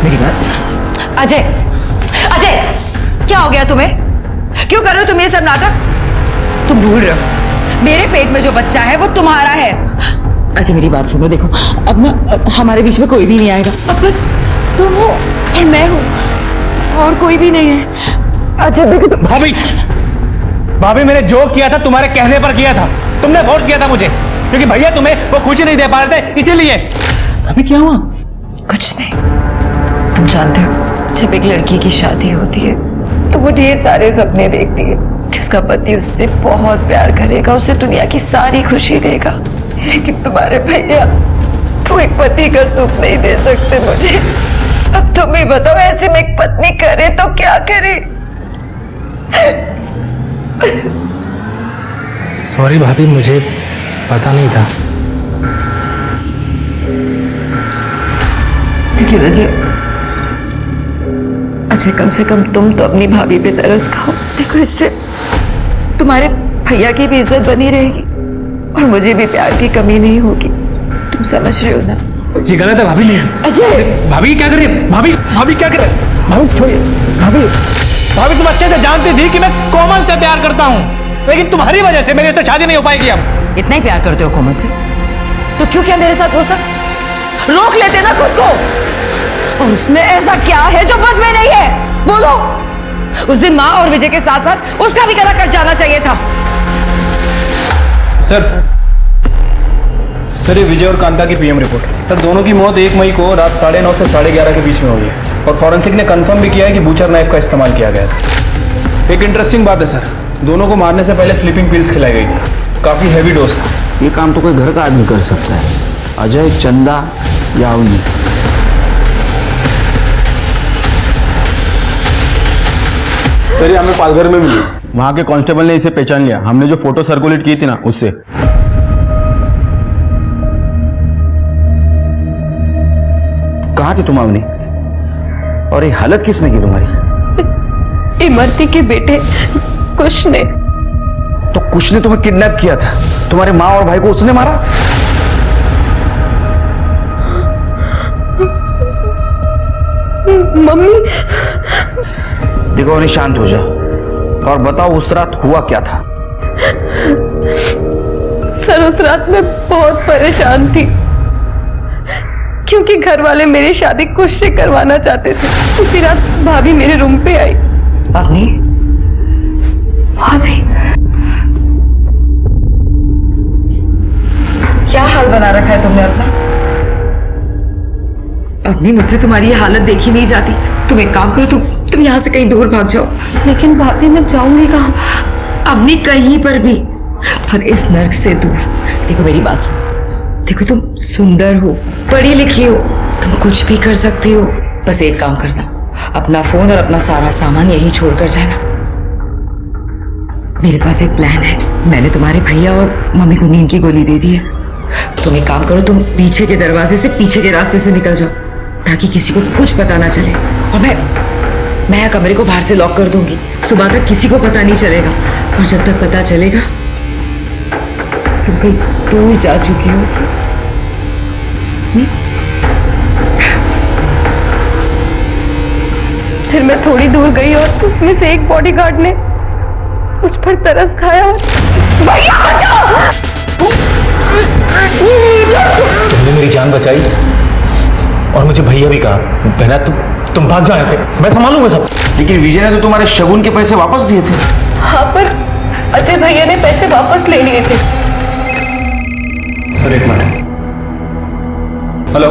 मेरी बात। अजय, अजय, क्या हो गया तुम्हें? क्यों कर रहे हो तुम ये सब नाटक? तुम भूल रहे हो, मेरे पेट में जो बच्चा है वो तुम्हारा है। अजय मेरी बात सुनो, देखो अब ना हमारे बीच में कोई भी नहीं आएगा। अब बस तुम हो और मैं हूँ और कोई भी नहीं है। अजय देखो। भाभी, भाभी मैंने जो किया था तुम्हारे कहने पर किया था, तुमने फोर्स किया था मुझे, क्योंकि भैया तुम्हें वो खुशी नहीं दे पा रहे थे, इसीलिए। अभी क्या हुआ? कुछ नहीं। तुम जानते हो, जब एक लड़की की शादी होती है तो वो ढेर सारे सपने देखती है कि उसका पति उससे बहुत प्यार करेगा, उसे दुनिया की सारी खुशी देगा। लेकिन तुम्हारे भैया वो एक पति का सुख नहीं दे सकते मुझे। अब तुम ही बताओ, ऐसे में एक पत्नी करे तो क्या करे? सॉरी भाभी, मुझे पता नहीं था। देखिए अजय, कम से कम तुम तो अपनी भाभी पे तरस खाओ। देखो, इससे तुम्हारे भैया की भी इज्जत बनी रहेगी और मुझे भी प्यार की कमी नहीं होगी। तुम समझ रहे हो ना? ये गलत है भाभी। नहीं अजय, भाभी क्या कर रही है? भाभी क्या कर रही है? भाभी छोड़िए। भाभी तुम अच्छे से जानती थी कि मैं कोमल से प्यार करता हूँ, लेकिन तुम्हारी वजह से मेरी उससे शादी नहीं हो पाएगी। अब इतना ही प्यार करते हो कोमल से तो क्यों किया मेरे साथ वो सब? रोक लेते ना खुद को। और उसमें ऐसा क्या है जो मुझ में नहीं है? बोलो। उस दिन माँ और विजय के साथ साथ उसका भी गला कट जाना चाहिए था। सर ये विजय और कांता की पीएम रिपोर्ट। सर दोनों की मौत 1 मई को रात 9:30 से 11:30 के बीच में हुई है और फॉरेंसिक ने कंफर्म भी किया है कि बूचर नाइफ का इस्तेमाल किया गया है। एक इंटरेस्टिंग बात है सर, दोनों को मारने से पहले स्लीपिंग पिल्स खिलाई गई थी। काफी हैवी डोज था। ये काम तो कोई घर का आदमी कर सकता है, अजय, चंदा या अवनी। सर ये हमें पालघर में मिली, वहां के कांस्टेबल ने इसे पहचान लिया। हमने जो फोटो सर्कुलेट की थी ना उससे। कहाँ थी तुम अवनी? और ये हालत किसने की तुम्हारी? इमरती के बेटे कुछ ने। तो कुछ ने तुम्हें किडनैप किया था, तुम्हारे माँ और भाई को उसने मारा? मम्मी। देखो अवनी, शांत हो जाओ और बताओ उस रात हुआ क्या था? सर उस रात मैं बहुत परेशान थी क्योंकि घर वाले मेरी शादी कुछ से करवाना चाहते थे। उसी रात भाभी मेरे रूम पे आई। अवनी, भाभी क्या हाल बना रखा है तुमने अपना? अवनी, मुझसे तुम्हारी ये हालत देखी नहीं जाती। तुम एक काम करो, तुम यहाँ से कहीं दूर भाग जाओ। लेकिन भाभी मैं जाऊंगी कहाँ? अवनी, कहीं पर भी, पर इस नर्क से दूर। देखो मेरी बात सुनो, देखो तुम सुंदर हो, पढ़ी लिखी हो, तुम कुछ भी कर सकती हो। बस एक काम करना, अपना फोन और अपना सारा सामान यहीं छोड़कर जाना। मेरे पास एक प्लान है। मैंने तुम्हारे भैया और मम्मी को नींद की गोली दे दी है। तुम एक काम करो, तुम पीछे के दरवाजे से, पीछे के रास्ते से निकल जाओ ताकि किसी को कुछ पता ना चले। और मैं कमरे को बाहर से लॉक कर दूंगी। सुबह तक किसी को पता नहीं चलेगा, और जब तक पता चलेगा तुम कहीं दूर जा चुकी हो। फिर मैं थोड़ी दूर गई और उसमें से एक बॉडीगार्ड ने मुझ पर तरस खाया। भैया बचाओ! तुमने मेरी जान बचाई और मुझे भैया भी कहा। बहना तुम भाग जाओ ऐसे, मैं संभालूंगा सब। लेकिन विजय ने तो तुम्हारे शगुन के पैसे वापस दिए थे। हाँ, पर अजय भैया ने पैसे वापस ले लिए थे। सर एक मिनट। हेलो,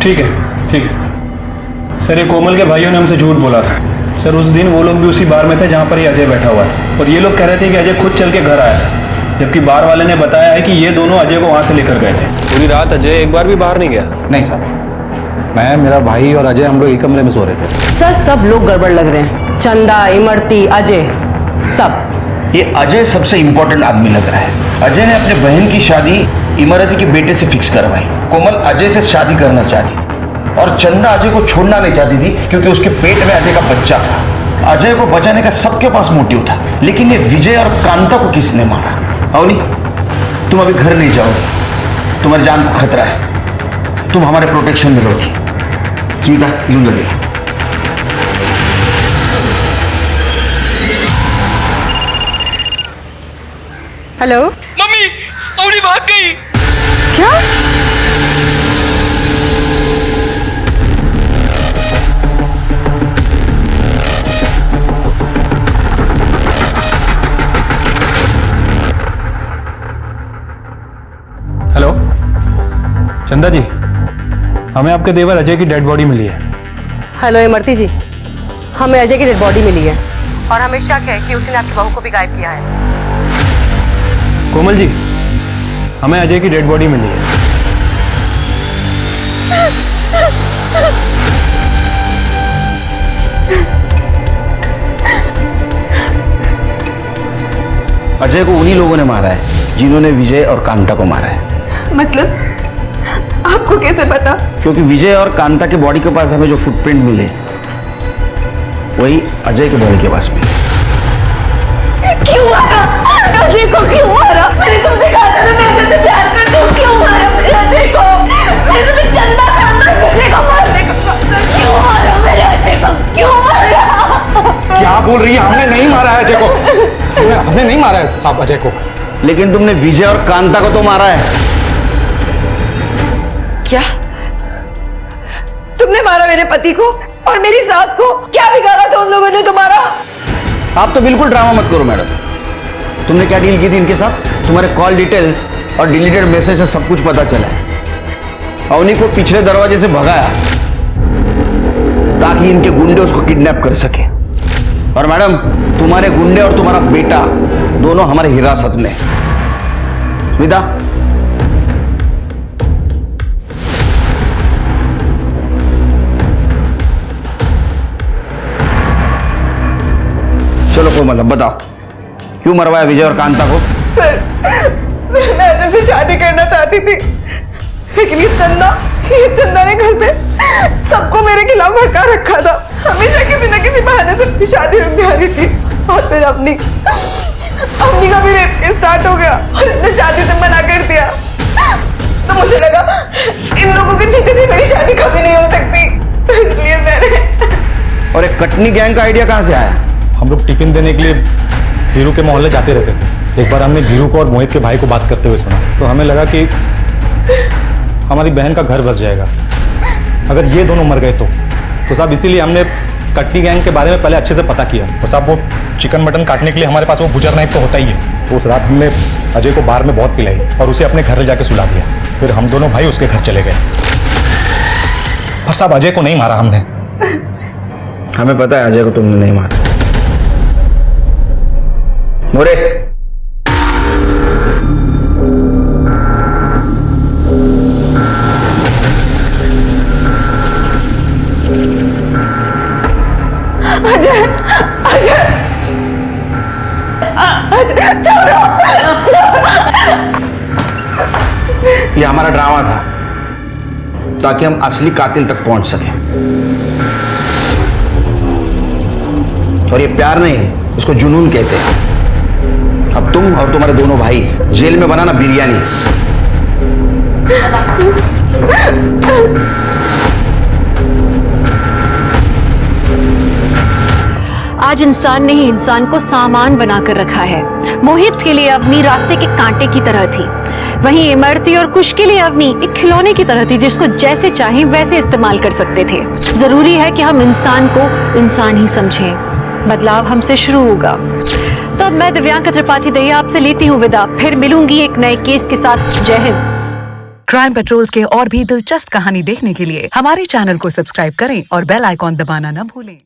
ठीक है सर, ये कोमल के भाइयों ने हमसे झूठ बोला था। सर उस दिन वो लोग भी उसी बार में थे जहां पर ये अजय बैठा हुआ था, और ये लोग कह रहे थे कि अजय खुद चल के घर आया था, जबकि बार वाले ने बताया है कि ये दोनों अजय को वहां से लेकर गए थे। पूरी रात अजय एक बार भी बाहर नहीं गया? नहीं सर, मैं, मेरा भाई और अजय हम लोग एक कमरे में सो रहे थे। सर सब लोग गड़बड़ लग रहे हैं, चंदा, इमरती, अजय, सब। ये अजय सबसे इंपॉर्टेंट आदमी लग रहा है। अजय ने अपने बहन की शादी इमरती के बेटे से फिक्स करवाई। कोमल अजय से शादी करना चाहती थी और चंदा अजय को छोड़ना नहीं चाहती थी क्योंकि उसके पेट में अजय का बच्चा था। अजय को बचाने का सबके पास मोटिव था, लेकिन ये विजय और कांता को किसने मारा? अवनी, तुम अभी घर नहीं जाओगे, तुम्हारी जान को खतरा है। तुम हमारे प्रोटेक्शन में रहोगी। स्मिता, यूं लगेगा। हेलो मम्मी, अवनी भाग गई। क्या? चंदा जी, हमें आपके देवर अजय की डेड बॉडी मिली है। हेलो इमरती जी, हमें अजय की डेड बॉडी मिली है और हमें शक है कि उसने आपकी बहू को भी गायब किया है। कोमल जी, हमें अजय की डेड बॉडी मिली है। अजय को उन्हीं लोगों ने मारा है जिन्होंने विजय और कांता को मारा है। मतलब आपको कैसे पता? क्योंकि विजय और कांता के बॉडी के पास हमें जो फुटप्रिंट मिले वही अजय के बॉडी के पास मिले। क्यों मारा? अजय को क्यों मारा? मैंने तुमसे कहा था ना मैं अजय से प्यार करती हूँ। क्यों मारा मेरे अजय को? मैंने तो चंदा खानदान अजय को मारने को कहा था। क्यों मारा मेरे अजय को? क्यों मारा? क्या बोल रही है? हमने नहीं मारा है अजय को। हमने नहीं मारा है साहब अजय को। लेकिन तुमने विजय और कांता को तो मारा है। क्या तुमने मारा मेरे पति को और मेरी सास को? क्या बिगाड़ा था उन लोगों ने तुम्हारा? आप तो बिल्कुल ड्रामा मत करो मैडम। तुमने क्या डील की थी इनके साथ? तुम्हारे कॉल डिटेल्स और डिलीटेड मैसेज से सब कुछ पता चला है। अवनी को पिछले दरवाजे से भगाया ताकि इनके गुंडे उसको किडनैप कर सके। और मैडम, तुम्हारे गुंडे और तुम्हारा बेटा दोनों हमारे हिरासत में। विदा। चलो कोमल, अब बताओ क्यों मरवाया विजय और कांता को? सर, मैं अजय से शादी करना चाहती थी, लेकिन ये चंदा ने घर पे सबको मेरे खिलाफ भड़का रखा था। हमेशा किसी न किसी बहाने से शादी रुक जा रही थी। और फिर अपनी का भी रेप स्टार्ट हो गया और इसने शादी से मना कर दिया। तो मुझे लगा इन लोगों के जीते जी मेरी शादी कभी नहीं हो सकती, तो इसलिए मैंने। और एक कटनी गैंग का आइडिया कहां से आया? हम लोग टिफिन देने के लिए धीरू के मोहल्ले जाते रहते थे। एक बार हमने धीरू को और मोहित के भाई को बात करते हुए सुना, तो हमें लगा कि हमारी बहन का घर बस जाएगा अगर ये दोनों मर गए तो साहब इसीलिए हमने कटनी गैंग के बारे में पहले अच्छे से पता किया। तो साहब वो चिकन मटन काटने के लिए हमारे पास वो बुचर नाइफ तो होता ही है। तो उस रात हमने अजय को बाहर में बहुत पिलाई और उसे अपने घर ले जाके सुला दिया। फिर हम दोनों भाई उसके घर चले गए। और साहब अजय को नहीं मारा हमने। हमें पता है अजय को तुमने नहीं मारा। मोरे, अजय, अजय, अजय, छोड़ो, ये हमारा ड्रामा था ताकि हम असली कातिल तक पहुंच सके। और ये प्यार नहीं, इसको जुनून कहते हैं। अब तुम और तुम्हारे दोनों भाई जेल में बनाना बिरयानी। आज इंसान ने ही इंसान को सामान बनाकर रखा है। मोहित के लिए अवनी रास्ते के कांटे की तरह थी, वहीं इमरती और कुश के लिए अवनी एक खिलौने की तरह थी जिसको जैसे चाहे वैसे इस्तेमाल कर सकते थे। जरूरी है कि हम इंसान को इंसान ही समझें। बदलाव हमसे शुरू होगा। तो अब मैं दिव्यांका त्रिपाठी दहिया आपसे लेती हूँ विदा। फिर मिलूंगी एक नए केस के साथ। जय हिंद। क्राइम पेट्रोल्स के और भी दिलचस्प कहानी देखने के लिए हमारे चैनल को सब्सक्राइब करें और बेल आइकॉन दबाना न भूलें।